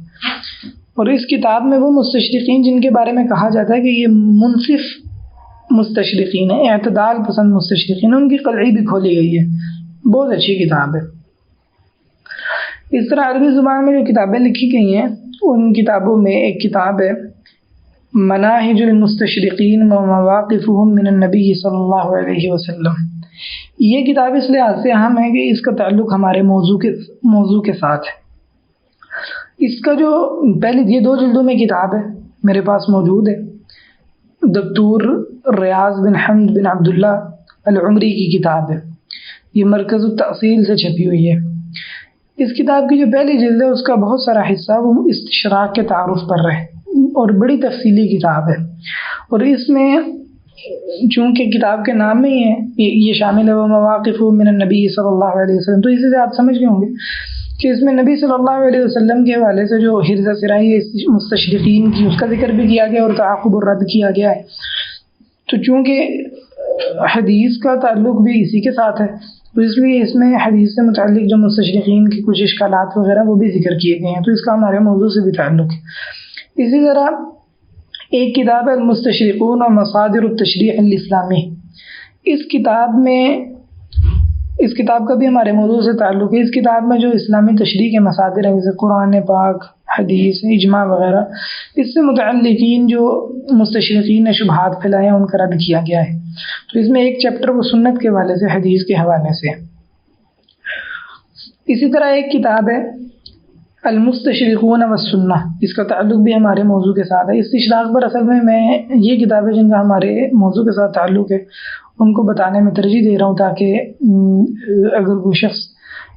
اور اس کتاب میں وہ مستشرقین جن کے بارے میں کہا جاتا ہے کہ یہ منصف مستشرقین ہیں، اعتدال پسند مستشرقین ہیں، ان کی قلعی بھی کھولی گئی ہے، بہت اچھی کتاب ہے۔ اس طرح عربی زبان میں جو کتابیں لکھی گئی ہیں ان کتابوں میں ایک کتاب ہے مناہج المستشرقین و مواقفهم من النبی صلی اللہ علیہ وسلم۔ یہ کتاب اس لحاظ سے اہم ہے کہ اس کا تعلق ہمارے موضوع کے ساتھ ہے۔ اس کا جو پہلی یہ 2 جلدوں میں کتاب ہے، میرے پاس موجود ہے، دکتور ریاض بن حمد بن عبداللہ العمری کی کتاب ہے، یہ مرکز التأصیل سے چھپی ہوئی ہے۔ اس کتاب کی جو پہلی جلد ہے اس کا بہت سارا حصہ وہ استشراق کے تعارف پر ہے اور بڑی تفصیلی کتاب ہے، اور اس میں چونکہ کتاب کے نام میں ہی ہے یہ شامل ہے وہ مواقف من النبی صلی اللہ علیہ وسلم، تو اسی سے آپ سمجھ گئے ہوں گے کہ اس میں نبی صلی اللہ علیہ وسلم کے حوالے سے جو حرزہ سرائی مستشرقین کی اس کا ذکر بھی کیا گیا اور تعاقب اور رد کیا گیا ہے۔ تو چونکہ حدیث کا تعلق بھی اسی کے ساتھ ہے تو اس لیے اس میں حدیث سے متعلق جو مستشرقین کی کچھ اشکالات وغیرہ وہ بھی ذکر کیے گئے ہیں، تو اس کا ہمارے موضوع سے بھی تعلق ہے۔ اسی طرح ایک کتاب ہے المستشرقون و مصادر التشریع الاسلامی، اس کتاب کا بھی ہمارے موضوع سے تعلق ہے۔ اس کتاب میں جو اسلامی تشریع کے مصادر ہیں جیسے قرآن پاک، حدیث، اجماع وغیرہ، اس سے متعلقین جو مستشرقین نے شبہات پھیلائے ہیں ان کا رد کیا گیا ہے۔ تو اس میں ایک چیپٹر وہ سنت کے حوالے سے، حدیث کے حوالے سے۔ اسی طرح ایک کتاب ہے المستشرقون والسنہ، اس کا تعلق بھی ہمارے موضوع کے ساتھ ہے۔ استشراق پر اصل میں یہ کتابیں جن کا ہمارے موضوع کے ساتھ تعلق ہے ان کو بتانے میں ترجیح دے رہا ہوں تاکہ اگر کوئی شخص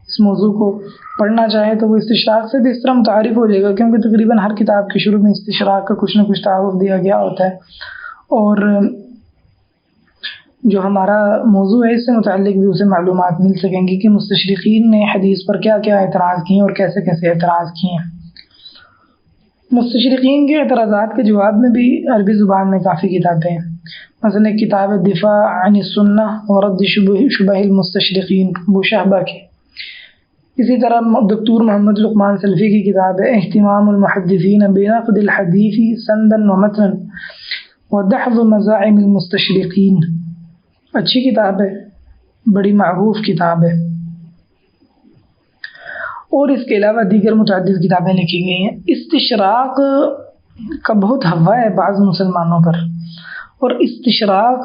اس موضوع کو پڑھنا چاہے تو وہ استشراق سے بھی اس طرح متعارف ہو جائے گا، کیونکہ تقریباً ہر کتاب کے شروع میں استشراق کا کچھ نہ کچھ تعارف دیا گیا ہوتا ہے، اور جو ہمارا موضوع ہے اس سے متعلق بھی اسے معلومات مل سکیں گی کہ مستشرقین نے حدیث پر کیا کیا اعتراض کیے اور کیسے کیسے اعتراض کیے ہیں۔ مستشرقین کے اعتراضات کے جواب میں بھی عربی زبان میں کافی کتابیں ہیں، مثلا ایک کتاب دفاع عن السنہ ورد شبہ المستشرقین بوشہبہ کی۔ اسی طرح دکتور محمد لقمان سلفی کی کتاب ہے اہتمام المحدثین بنقد الحدیث سندا ومتنا ودحض مزاعم المستشرقین، اچھی کتاب ہے، بڑی معروف کتاب ہے۔ اور اس کے علاوہ دیگر متعدد کتابیں لکھی گئی ہیں۔ استشراق کا بہت ہوا ہے بعض مسلمانوں پر، اور استشراق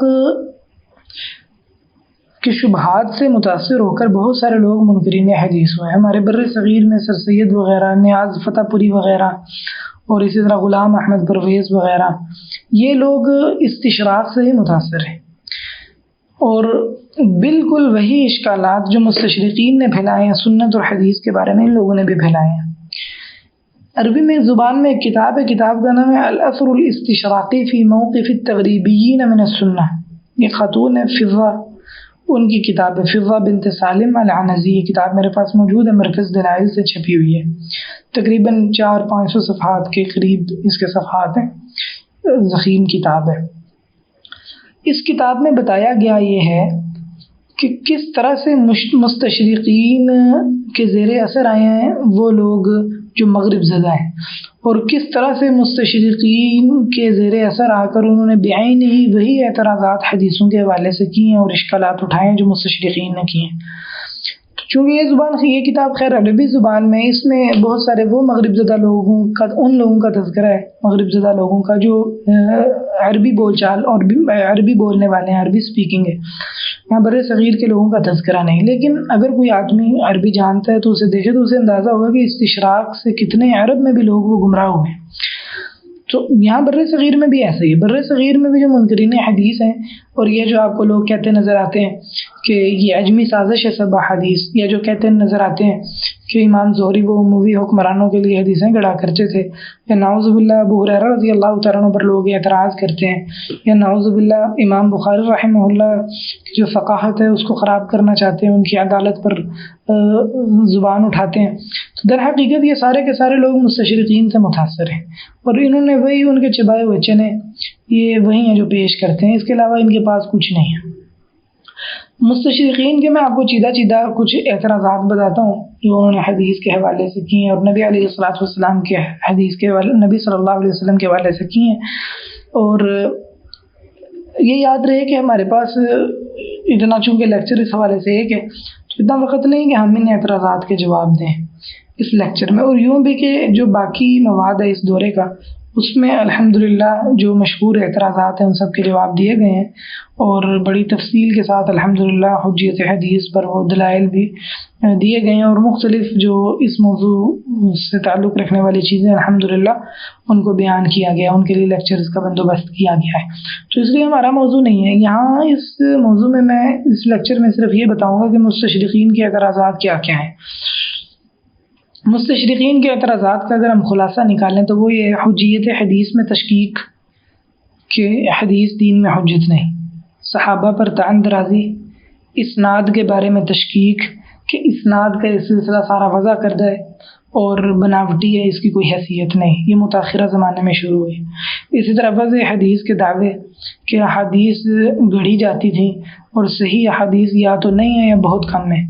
کے شبہات سے متاثر ہو کر بہت سارے لوگ منکرین حدیث ہوئے۔ ہمارے بر صغیر میں سر سید وغیرہ، نیاز فتح پوری وغیرہ، اور اسی طرح غلام احمد پرویز وغیرہ، یہ لوگ استشراق سے ہی متاثر ہیں، اور بالکل وہی اشکالات جو مستشرقین نے پھیلائے ہیں سنت اور حدیث کے بارے میں ان لوگوں نے بھی پھیلائے ہیں۔ عربی میں زبان میں ایک کتاب ہے، کتاب کا نام ہے الاثر الاستشراقی فی موقف التغریبیین من السنہ، یہ خاتون ہے فضہ، ان کی کتاب ہے، فضہ بنت سالم العنزی، یہ کتاب میرے پاس موجود ہے، مرکز دلائل سے چھپی ہوئی ہے، تقریباً 400-500 صفحات کے قریب اس کے صفحات ہیں، ضخیم کتاب ہے۔ اس کتاب میں بتایا گیا یہ ہے کہ کس طرح سے مستشرقین کے زیر اثر آئے ہیں وہ لوگ جو مغرب زدہ ہیں، اور کس طرح سے مستشرقین کے زیر اثر آ کر انہوں نے بعین ہی وہی اعتراضات حدیثوں کے حوالے سے کیے ہیں اور اشکالات اٹھائے ہیں جو مستشرقین نے کیے ہیں۔ چونکہ یہ کتاب خیر عربی زبان میں، اس میں بہت سارے وہ مغرب زدہ لوگوں کا، ان لوگوں کا تذکرہ ہے، مغرب زدہ لوگوں کا جو عربی بول چال اور عربی بولنے والے ہیں، عربی سپیکنگ ہے، یہاں بر صغیر کے لوگوں کا تذکرہ نہیں۔ لیکن اگر کوئی آدمی عربی جانتا ہے تو اسے دیکھے تو اسے اندازہ ہوگا کہ استشراق سے کتنے عرب میں بھی لوگ وہ گمراہ ہوئے ہیں۔ تو یہاں بر صغیر میں بھی ایسا ہی ہے. بر صغیر میں بھی جو منکرین حدیث ہیں اور یہ جو آپ کو لوگ کہتے نظر آتے ہیں کہ یہ اجمی سازش ہے سب حدیث، یا جو کہتے نظر آتے ہیں کہ امام زہری وہ عموی حکمرانوں کے لیے حدیثیں گڑا کرتے تھے، یا نعوذ باللہ ابو ہریرہ رضی اللہ تعالیٰ عنہ پر لوگ اعتراض کرتے ہیں، یا نعوذ باللہ امام بخاری رحمہ اللہ کی جو فقاہت ہے اس کو خراب کرنا چاہتے ہیں، ان کی عدالت پر زبان اٹھاتے ہیں. تو در حقیقت یہ سارے کے سارے لوگ مستشرقین سے متاثر ہیں، اور انہوں نے وہی ان کے چبائے ہوئے چنے یہ وہی ہیں جو پیش کرتے ہیں، اس کے علاوہ ان کے پاس کچھ نہیں ہے. مستشرقین کے میں آپ کو چیدہ کچھ اعتراضات بتاتا ہوں جو انہوں نے حدیث کے حوالے سے کی ہیں، اور نبی علیہ الصلوۃ والسلام کے حدیث کے حوالے، نبی صلی اللہ علیہ وسلم کے حوالے سے کی ہیں. اور یہ یاد رہے کہ ہمارے پاس اتنا چونکہ لیکچر اس حوالے سے ایک ہے تو اتنا وقت نہیں کہ ہم ان اعتراضات کے جواب دیں اس لیکچر میں، اور یوں بھی کہ جو باقی مواد ہے اس دورے کا اس میں الحمدللہ جو مشہور اعتراضات ہیں ان سب کے جواب دیے گئے ہیں، اور بڑی تفصیل کے ساتھ الحمدللہ حجیت حدیث پر وہ دلائل بھی دیے گئے ہیں، اور مختلف جو اس موضوع سے تعلق رکھنے والی چیزیں الحمدللہ ان کو بیان کیا گیا، ان کے لیے لیکچرز کا بندوبست کیا گیا ہے. تو اس لیے ہمارا موضوع نہیں ہے یہاں اس موضوع میں اس لیکچر میں صرف یہ بتاؤں گا کہ مستشرقین کے اعتراضات کیا کیا ہیں. مستشرقین کے اعتراضات کا اگر ہم خلاصہ نکالیں تو وہ یہ حجیت حدیث میں تشکیک کہ حدیث دین میں حجت نہیں، صحابہ پر طعن درازی، اسناد کے بارے میں تشکیک کہ اسناد کا یہ سلسلہ سارا وضع کردہ ہے اور بناوٹی ہے، اس کی کوئی حیثیت نہیں، یہ متاخرہ زمانے میں شروع ہوئی. اسی طرح وضع حدیث کے دعوے کہ احادیث گڑھی جاتی تھیں اور صحیح احادیث یا تو نہیں ہے یا بہت کم ہے.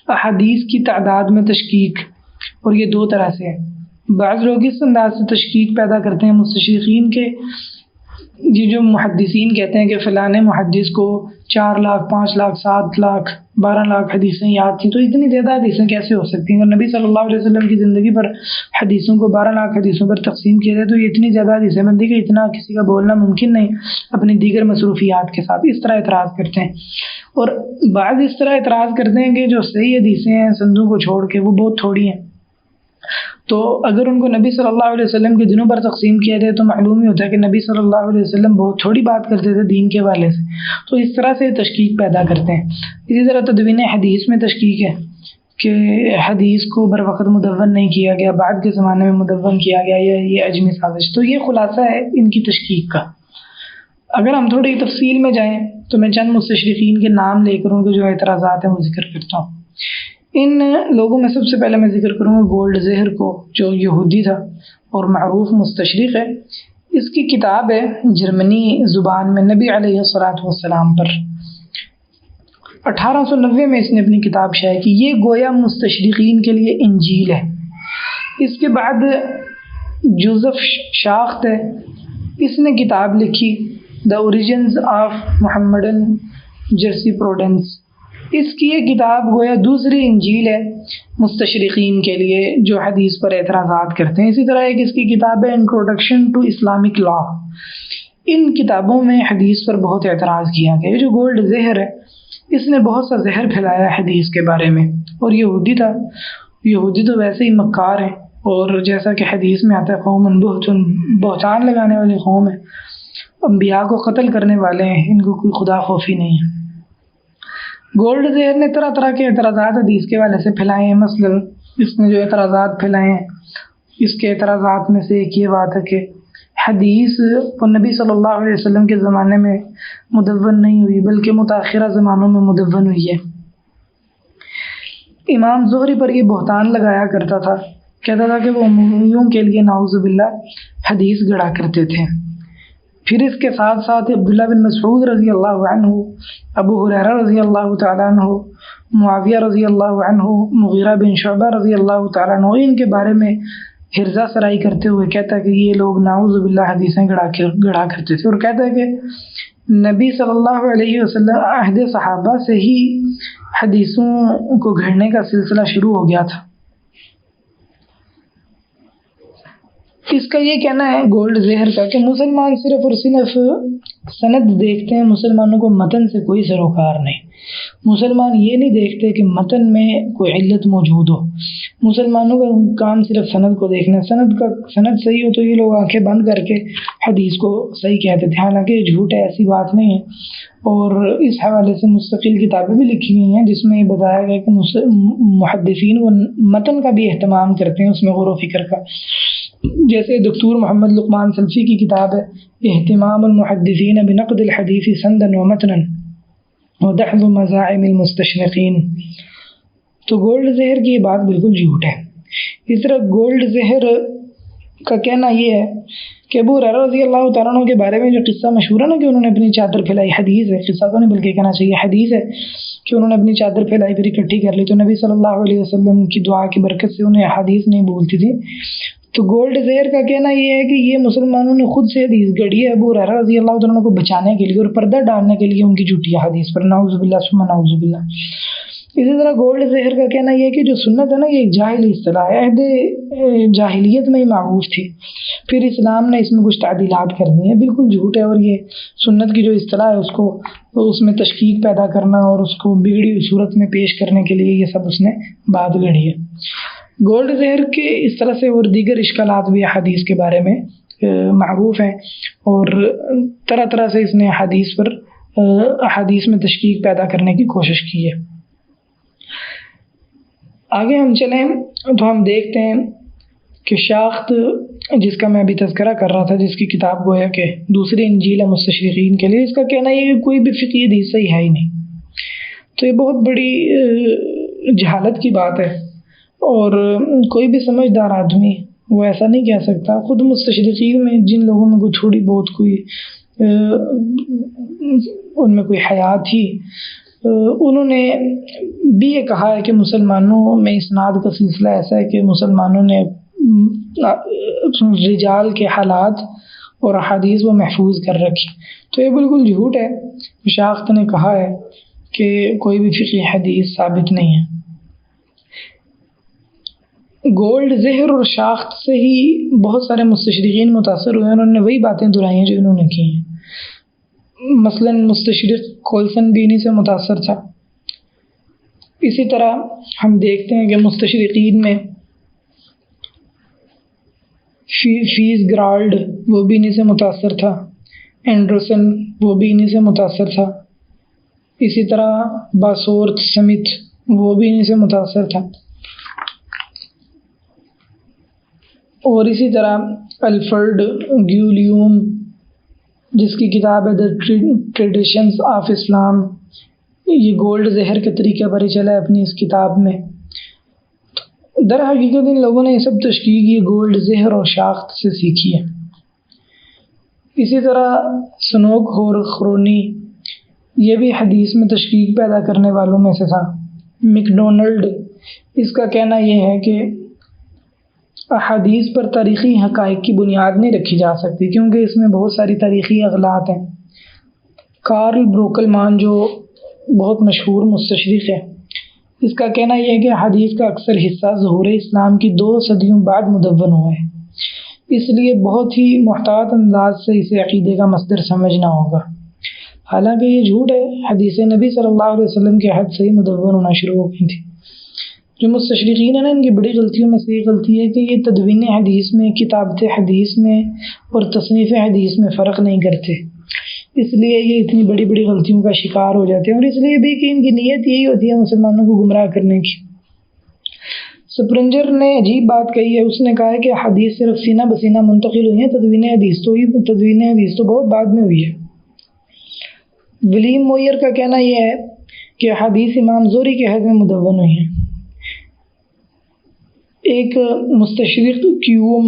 احادیث کی تعداد میں تشکیک، اور یہ دو طرح سے ہے. بعض لوگ اس انداز سے تشکیک پیدا کرتے ہیں مستشرقین کے، یہ جو محدثین کہتے ہیں کہ فلاں محدث کو 4 لاکھ 5 لاکھ 7 لاکھ 12 لاکھ حدیثیں یاد تھیں، تو اتنی زیادہ حدیثیں کیسے ہو سکتی ہیں؟ اور نبی صلی اللہ علیہ وسلم کی زندگی پر حدیثوں کو 12 لاکھ حدیثوں پر تقسیم کیا جائے تو یہ اتنی زیادہ حدیثیں بندی کہ اتنا کسی کا بولنا ممکن نہیں اپنی دیگر مصروفیات کے ساتھ. اس طرح اعتراض کرتے ہیں. اور بعض اس طرح اعتراض کرتے ہیں کہ جو صحیح حدیثیں ہیں سندوں کو چھوڑ کے وہ بہت تھوڑی ہیں، تو اگر ان کو نبی صلی اللہ علیہ وسلم کے دنوں پر تقسیم کیا جائے تو معلوم ہی ہوتا ہے کہ نبی صلی اللہ علیہ وسلم بہت تھوڑی بات کرتے تھے دین کے حوالے سے. تو اس طرح سے تشکیک پیدا کرتے ہیں. اسی طرح تدوین حدیث میں تشکیک ہے کہ حدیث کو بر وقت مدون نہیں کیا گیا، بعد کے زمانے میں مدون کیا گیا، یہ اجمی سازش. تو یہ خلاصہ ہے ان کی تشکیک کا. اگر ہم تھوڑی تفصیل میں جائیں تو میں چند مستشرقین کے نام لے کر ان کے جو اعتراضات ہیں وہ ذکر کرتا ہوں. ان لوگوں میں سب سے پہلے میں ذکر کروں گا گولڈ زہر کو، جو یہودی تھا اور معروف مستشرق ہے. اس کی کتاب ہے جرمنی زبان میں نبی علیہ الصلوۃ والسلام پر. 1890 میں اس نے اپنی کتاب شائع کی. یہ گویا مستشرقین کے لیے انجیل ہے. اس کے بعد جوزف شاخت ہے، اس نے کتاب لکھی دا اوریجنز آف محمڈن جرسپروڈنس. اس کی یہ کتاب گویا دوسری انجیل ہے مستشرقین کے لیے جو حدیث پر اعتراضات کرتے ہیں. اسی طرح ایک اس کی کتاب ہے انٹروڈکشن ٹو اسلامک لا. ان کتابوں میں حدیث پر بہت اعتراض کیا گیا. یہ جو گولڈ زہر ہے اس نے بہت سا زہر پھیلایا حدیث کے بارے میں، اور یہودی تھا. یہودی تو ویسے ہی مکار ہیں، اور جیسا کہ حدیث میں آتا ہے قوم بہتان لگانے والی قوم ہے، انبیاء کو قتل کرنے والے ہیں، ان کو کوئی خدا خوفی نہیں ہے. گولڈ زہر نے طرح طرح کے اعتراضات حدیث کے والے سے پھیلائے ہیں. مثلا اس نے جو اعتراضات پھیلائے ہیں اس کے اعتراضات میں سے ایک یہ بات ہے کہ حدیث وہ نبی صلی اللہ علیہ وسلم کے زمانے میں مدون نہیں ہوئی بلکہ متاخرہ زمانوں میں مدون ہوئی ہے. امام زہری پر یہ بہتان لگایا کرتا تھا، کہتا تھا کہ وہ امیوں کے لیے نعوذ باللہ حدیث گڑا کرتے تھے. پھر اس کے ساتھ ساتھ عبداللہ بن مسعود رضی اللہ عنہ، ابو ہریرہ رضی اللہ تعالیٰ عنہ، معاویہ رضی اللہ عنہ، مغیرہ بن شعبہ رضی اللہ تعالیٰ عنہ، ان کے بارے میں حرزہ سرائی کرتے ہوئے کہتا ہے کہ یہ لوگ نعوذ باللہ حدیثیں گڑا کرتے تھے. اور کہتا ہے کہ نبی صلی اللہ علیہ وسلم عہد صحابہ سے ہی حدیثوں کو گھڑنے کا سلسلہ شروع ہو گیا تھا. اس کا یہ کہنا ہے گولڈ زہر کا کہ مسلمان صرف اور صرف سند دیکھتے ہیں، مسلمانوں کو متن سے کوئی سروکار نہیں۔ مسلمان یہ نہیں دیکھتے کہ متن میں کوئی علت موجود ہو، مسلمانوں کا کام صرف سند کو دیکھنا ہے۔ سند صحیح ہو تو یہ لوگ آنکھیں بند کر کے حدیث کو صحیح کہتے تھے، حالانکہ یہ جھوٹ ہے، ایسی بات نہیں ہے۔ اور اس حوالے سے مستقل کتابیں بھی لکھی گئی ہیں جس میں یہ بتایا گیا کہ محدثین وہ متن کا بھی اہتمام کرتے ہیں، اس میں غور و فکر کا۔ جیسے دکتور محمد لقمان سلفی کی کتاب ہے اہتمام المحدثین بنقد الحدیث سندا ومتنا ودحض مزاعم المستشرقین۔ تو گولڈ زہر کی یہ بات بالکل جھوٹ ہے۔ اس طرح گولڈ زہر کا کہنا یہ ہے کہ ابو ہریرہ رضی اللہ تعالیٰ عنہ کے بارے میں جو قصہ مشہور ہے نا کہ انہوں نے اپنی چادر پھیلائی، حدیث ہے، قصہ تو نہیں بلکہ کہنا چاہیے حدیث ہے کہ انہوں نے اپنی چادر پھیلائی پھر اکٹھی کر لی، تو نبی صلی اللہ علیہ وسلم کی دعا کی برکت سے انہیں حدیث نہیں بھولتی تھی۔ تو گولڈ زہر کا کہنا یہ ہے کہ یہ مسلمانوں نے خود سے حدیث گڑھی ہے ابو ہریرہ رضی اللہ تعالیٰ عنہ کو بچانے کے لیے اور پردہ ڈالنے کے لیے ان کی جھوٹی حدیث پر، نعوذ باللہ ثم نعوذ باللہ۔ اسی طرح گولڈ زہر کا کہنا یہ ہے کہ جو سنت ہے نا یہ ایک جاہلی اصطلاح ہے، عہد جاہلیت میں ہی معروف تھی، پھر اسلام نے اس میں کچھ تعدیلات کر دی ہیں، بالکل جھوٹ ہے۔ اور یہ سنت کی جو اصطلاح ہے اس میں تشکیک پیدا کرنا اور اس کو بگڑی ہوئی صورت میں پیش کرنے کے لیے یہ سب اس نے بات گڑھی ہے۔ گولڈ زہر کے اس طرح سے اور دیگر اشکالات بھی حدیث کے بارے میں معروف ہیں، اور طرح طرح سے اس نے حدیث میں تشکیک پیدا کرنے کی کوشش کی ہے۔ آگے ہم چلیں تو ہم دیکھتے ہیں کہ شاخت جس کا میں ابھی تذکرہ کر رہا تھا، جس کی کتاب گویا کہ دوسری انجیل ہے مستشرقین کے لیے، اس کا کہنا یہ کہ کوئی بھی فقہی حدیث صحیح ہے ہی نہیں۔ تو یہ بہت بڑی جہالت کی بات ہے، اور کوئی بھی سمجھدار آدمی وہ ایسا نہیں کہہ سکتا۔ خود مستشرقین میں جن لوگوں میں کوئی تھوڑی بہت ان میں کوئی حیا تھی، انہوں نے بھی یہ کہا ہے کہ مسلمانوں میں اسناد کا سلسلہ ایسا ہے کہ مسلمانوں نے رجال کے حالات اور احادیث وہ محفوظ کر رکھی۔ تو یہ بالکل جھوٹ ہے۔ شاخت نے کہا ہے کہ کوئی بھی فقہی حدیث ثابت نہیں ہے۔ گولڈ زہر اور شاخت سے ہی بہت سارے مستشرقین متاثر ہوئے ہیں، انہوں نے وہی باتیں دہرائی ہیں جو انہوں نے کی ہیں۔ مثلا مستشرق کولسن بھی انہی سے متاثر تھا۔ اسی طرح ہم دیکھتے ہیں کہ مستشرقین میں فیس گرالڈ وہ بھی انہی سے متاثر تھا، اینڈرسن وہ بھی انہی سے متاثر تھا، اسی طرح باسورتھ سمتھ وہ بھی انہی سے متاثر تھا، اور اسی طرح الفرڈ گیولیوم جس کی کتاب ہے دا ٹریڈیشنز آف اسلام، یہ گولڈ زہر کے طریقے پر ہی چلا ہے اپنی اس کتاب میں۔ در حقیقت ان لوگوں نے یہ سب تشکیک یہ گولڈ زہر اور شاخت سے سیکھی ہے۔ اسی طرح سنوک ہور خرونی یہ بھی حدیث میں تشکیک پیدا کرنے والوں میں سے تھا۔ میکڈونلڈ اس کا کہنا یہ ہے کہ احادیث پر تاریخی حقائق کی بنیاد نہیں رکھی جا سکتی کیونکہ اس میں بہت ساری تاریخی اغلاط ہیں۔ کارل بروکلمان جو بہت مشہور مستشرق ہے، اس کا کہنا یہ ہے کہ حدیث کا اکثر حصہ ظہور اسلام کی 2 صدیوں بعد مدون ہوا ہے، اس لیے بہت ہی محتاط انداز سے اسے عقیدے کا مصدر سمجھنا ہوگا۔ حالانکہ یہ جھوٹ ہے، حدیث نبی صلی اللہ علیہ وسلم کے عہد سے ہی مدون ہونا شروع ہو گئی تھی۔ جو مستشرقین ہیں نا، ان کی بڑی غلطیوں میں سے یہ غلطی ہے کہ یہ تدوین حدیث میں، کتابت حدیث میں اور تصنیف حدیث میں فرق نہیں کرتے، اس لیے یہ اتنی بڑی بڑی غلطیوں کا شکار ہو جاتے ہیں، اور اس لیے بھی کہ ان کی نیت یہی ہوتی ہے مسلمانوں کو گمراہ کرنے کی۔ سپرنجر نے عجیب بات کہی ہے، اس نے کہا ہے کہ حدیث صرف سینہ بسینہ منتقل ہوئی ہیں، تدوین حدیث تو بہت بعد میں ہوئی ہے۔ ولیم موئر کا کہنا یہ ہے کہ حدیث امام زہری کے عہد میں مدون ہوئی ہیں۔ ایک مستشرق کیوم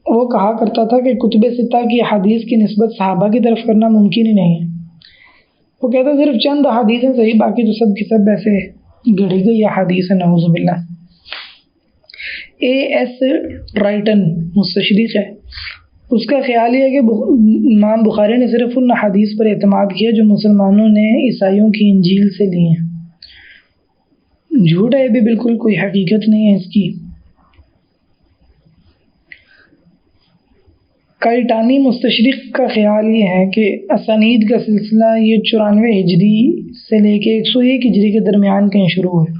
وہ کہا کرتا تھا کہ کتب ستہ کی حدیث کی نسبت صحابہ کی طرف کرنا ممکن ہی نہیں ہے۔ وہ کہتا صرف چند حدیثیں صحیح، باقی تو سب کی سب ایسے گڑھی گئی حدیث ہے، نعوذ باللہ۔ A.S. رائٹن مستشرق ہے، اس کا خیال یہ ہے کہ امام بخاری نے صرف ان حدیث پر اعتماد کیا جو مسلمانوں نے عیسائیوں کی انجیل سے لی ہیں۔ جھوٹ ہے، یہ بھی بالکل کوئی حقیقت نہیں ہے اس کی۔ کائٹانی مستشرق کا خیال یہ ہے کہ اسانید کا سلسلہ یہ 94 ہجری سے لے کے 101 ہجری کے درمیان کہیں شروع ہے،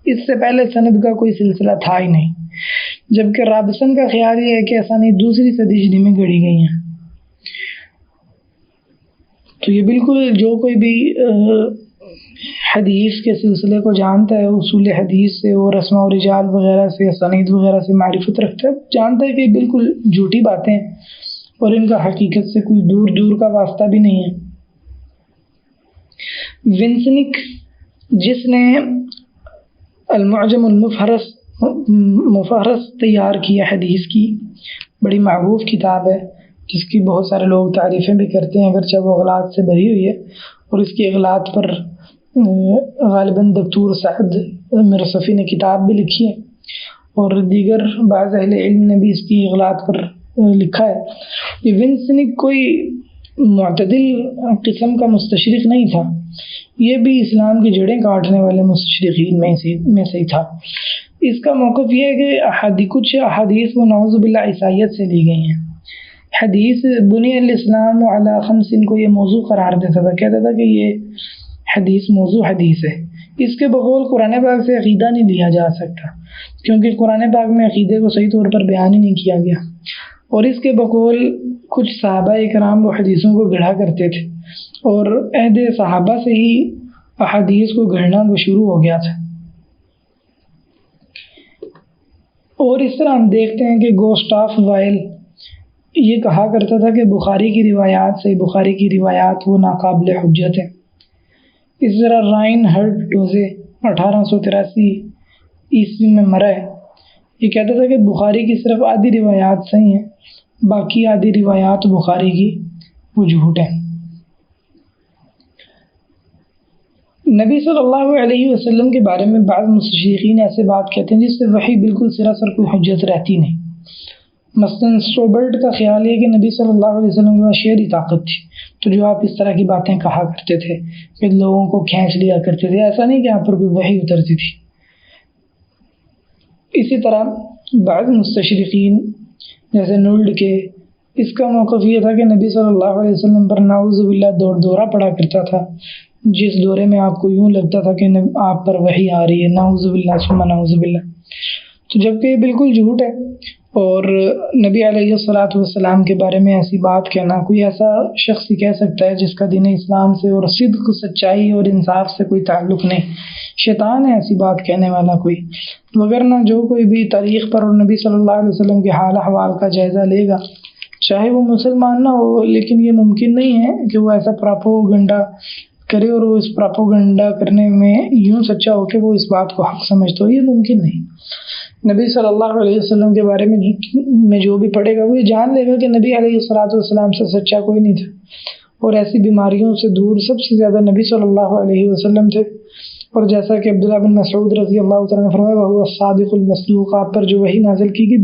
اس سے پہلے سند کا کوئی سلسلہ تھا ہی نہیں، جبکہ رابسن کا خیال یہ ہے کہ اسانید 2 صدی ہجری میں گڑھی گئی ہیں۔ تو یہ بالکل جو کوئی بھی حدیث کے سلسلے کو جانتا ہے، اصول حدیث سے اور اسماء و رجال وغیرہ سے، اسانید وغیرہ سے معرفت رکھتا ہے، جانتا ہے کہ بالکل جھوٹی باتیں ہیں اور ان کا حقیقت سے کوئی دور کا واسطہ بھی نہیں ہے۔ ونسنک جس نے المعجم المفہرس تیار کیا حدیث کی، بڑی معروف کتاب ہے جس کی بہت سارے لوگ تعریفیں بھی کرتے ہیں، اگرچہ وہ غلط سے بھری ہوئی ہے، اور اس کی غلط پر غالباً دکتور سعد مرصفی نے کتاب بھی لکھی ہے، اور دیگر بعض اہل علم نے بھی اس کی غلط پر لکھا ہے۔ یہ ونسنک کوئی معتدل قسم کا مستشرق نہیں تھا، یہ بھی اسلام کی جڑیں کاٹنے والے مستشرقین میں سے ہی تھا۔ اس کا موقف یہ ہے کہ کچھ احادیث و نعوذ باللہ عیسائیت سے لی گئی ہیں۔ حدیث بنی الاسلام علی خمس کو یہ موضوع قرار دیتا تھا، کہتا تھا کہ یہ حدیث موضوع حدیث ہے۔ اس کے بقول قرآن پاک سے عقیدہ نہیں لیا جا سکتا، کیونکہ قرآن پاک میں عقیدے کو صحیح طور پر بیان ہی نہیں کیا گیا، اور اس کے بقول کچھ صحابہ کرام وہ حدیثوں کو گڑھا کرتے تھے، اور عہد صحابہ سے ہی احادیث کو گڑھنا وہ شروع ہو گیا تھا۔ اور اس طرح ہم دیکھتے ہیں کہ گوسٹاف وائل یہ کہا کرتا تھا کہ بخاری کی روایات سے بخاری کی روایات وہ ناقابل حجت ہیں۔ اس طرح رائن ہرٹ ڈوزے 1883 عیسوی میں مرا ہے، یہ کہتا تھا کہ بخاری کی صرف آدھی روایات صحیح ہیں، باقی آدھی روایات بخاری کی وہ جھوٹ ہیں۔ نبی صلی اللہ علیہ وسلم کے بارے میں بعض مستشرقین ایسے بات کہتے ہیں جس سے وحی بالکل سراسر کوئی حجت رہتی نہیں۔ مثلاً سٹروبرٹ کا خیال ہے کہ نبی صلی اللہ علیہ وسلم کے پاس شعری طاقت تھی، تو جو آپ اس طرح کی باتیں کہا کرتے تھے کہ لوگوں کو کھینچ لیا کرتے تھے، ایسا نہیں کہ آپ پر کوئی وحی اترتی تھی۔ اسی طرح بعض مستشرقین جیسے نولڈ کے، اس کا موقف یہ تھا کہ نبی صلی اللہ علیہ وسلم پر نعوذ باللہ دورہ پڑا کرتا تھا، جس دورے میں آپ کو یوں لگتا تھا کہ آپ پر وحی آ رہی ہے، نعوذ باللہ ثم نعوذ باللہ۔ تو جبکہ یہ بالکل جھوٹ ہے، اور نبی علیہ الصلوۃ والسلام کے بارے میں ایسی بات کہنا، کوئی ایسا شخص ہی کہہ سکتا ہے جس کا دین اسلام سے اور صدق، سچائی اور انصاف سے کوئی تعلق نہیں، شیطان ہے ایسی بات کہنے والا کوئی، وگرنہ جو کوئی بھی تاریخ پر اور نبی صلی اللہ علیہ وسلم کے حال احوال کا جائزہ لے گا، چاہے وہ مسلمان نہ ہو، لیکن یہ ممکن نہیں ہے کہ وہ ایسا پراپوگنڈا کرے اور وہ اس پراپوگنڈا کرنے میں یوں سچا ہو کہ وہ اس بات کو حق سمجھتا ہو، یہ ممکن نہیں۔ نبی صلی اللہ علیہ وسلم کے بارے میں جو بھی پڑھے گا وہ یہ جان لے گا کہ نبی علیہ السلام سے سچا کوئی نہیں تھا، اور ایسی بیماریوں سے دور سب سے زیادہ نبی صلی اللہ علیہ وسلم تھے، اور جیسا کہ عبداللہ بن مسعود رضی اللہ تعالیٰ نے فرمایا وہ الصادق المصدوق، آپ پر جو وحی نازل کی گئی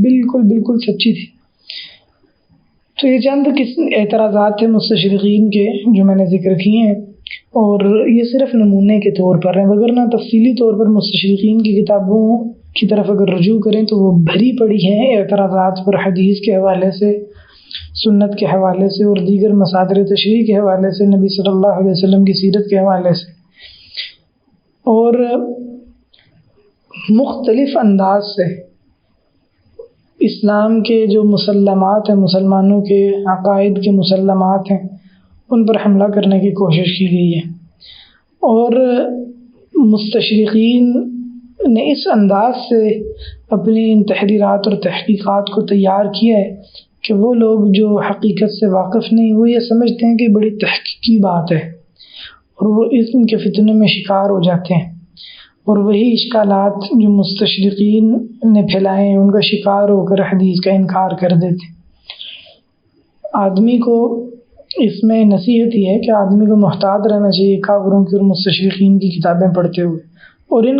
بالکل سچی تھی۔ تو یہ چند اعتراضات تھے مستشرقین کے جو میں نے ذکر کیے ہیں، اور یہ صرف نمونے کے طور پر ہیں، وگرنہ تفصیلی طور پر مستشرقین کی کتابوں کی طرف اگر رجوع کریں تو وہ بھری پڑی ہیں اعتراضات پر، حدیث کے حوالے سے، سنت کے حوالے سے، اور دیگر مصادر تشریح کے حوالے سے، نبی صلی اللہ علیہ وسلم کی سیرت کے حوالے سے، اور مختلف انداز سے اسلام کے جو مسلمات ہیں، مسلمانوں کے عقائد کے مسلمات ہیں، ان پر حملہ کرنے کی کوشش کی گئی ہے، اور مستشرقین نے اس انداز سے اپنی ان تحریرات اور تحقیقات کو تیار کیا ہے کہ وہ لوگ جو حقیقت سے واقف نہیں، وہ یہ سمجھتے ہیں کہ بڑی تحقیقی بات ہے، اور وہ اس کے فتنے میں شکار ہو جاتے ہیں، اور وہی اشکالات جو مستشرقین نے پھیلائے ہیں ان کا شکار ہو کر حدیث کا انکار کر دیتے ہیں۔ آدمی کو اس میں نصیحت یہ ہے کہ آدمی کو محتاط رہنا چاہیے کافروں کی اور مستشرقین کی کتابیں پڑھتے ہوئے، اور ان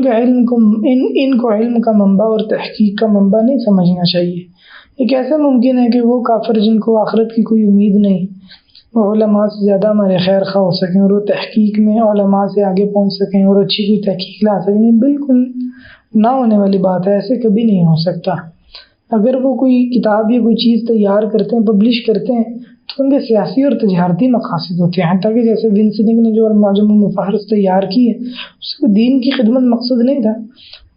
کو علم کا منبع اور تحقیق کا منبع نہیں سمجھنا چاہیے۔ یہ کیسے ممکن ہے کہ وہ کافر جن کو آخرت کی کوئی امید نہیں، وہ علماء سے زیادہ ہمارے خیر خواہ ہو سکیں، اور وہ تحقیق میں علماء سے آگے پہنچ سکیں اور اچھی کوئی تحقیق لا سکیں؟ یہ بالکل نہ ہونے والی بات ہے، ایسے کبھی نہیں ہو سکتا۔ اگر وہ کوئی کتاب یا کوئی چیز تیار کرتے ہیں، پبلش کرتے ہیں، تو ان کے سیاسی اور تجارتی مقاصد ہوتے ہیں. حتیٰ کہ جیسے ونسنگ نے جو المعجم المفہرس تیار کی ہے، اس کو دین کی خدمت مقصد نہیں تھا.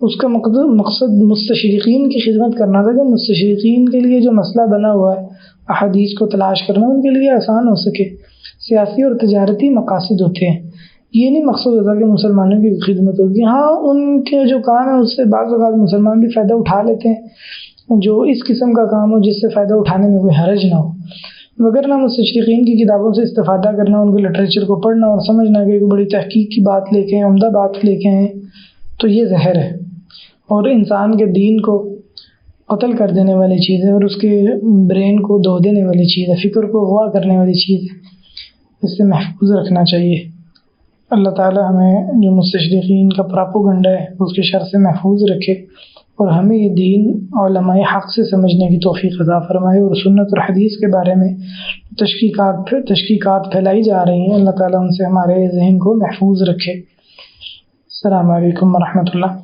اس کا مقصد مستشرقین کی خدمت کرنا تھا، کہ مستشرقین کے لیے جو مسئلہ بنا ہوا ہے احادیث کو تلاش کرنا ان کے لیے آسان ہو سکے. سیاسی اور تجارتی مقاصد ہوتے ہیں، یہ نہیں مقصد ہوتا کہ مسلمانوں کی خدمت ہوگی. ہاں ان کے جو کام ہے اس سے بعض اوقات مسلمان بھی فائدہ اٹھا لیتے ہیں، جو اس قسم کا کام ہو جس سے فائدہ اٹھانے میں کوئی حرج نہ ہو. مگر نہ مستشرقین کی کتابوں سے استفادہ کرنا، ان کے لٹریچر کو پڑھنا اور سمجھنا کہ بڑی تحقیق کی بات لے کے عمدہ بات لے کے آئیں، تو یہ زہر ہے اور انسان کے دین کو قتل کر دینے والی چیز ہے، اور اس کے برین کو دھو دینے والی چیز ہے، فکر کو اغوا کرنے والی چیز ہے. اس سے محفوظ رکھنا چاہیے. اللہ تعالی ہمیں جو مستشرقین کا پراپوگنڈا ہے اس کے شر سے محفوظ رکھے، اور ہمیں یہ دین علماء حق سے سمجھنے کی توفیق عطا فرمائے. اور سنت اور حدیث کے بارے میں تشقیقات پھیلائی جا رہی ہیں، اللہ تعالیٰ ان سے ہمارے ذہن کو محفوظ رکھے. السلام علیکم ورحمۃ اللہ.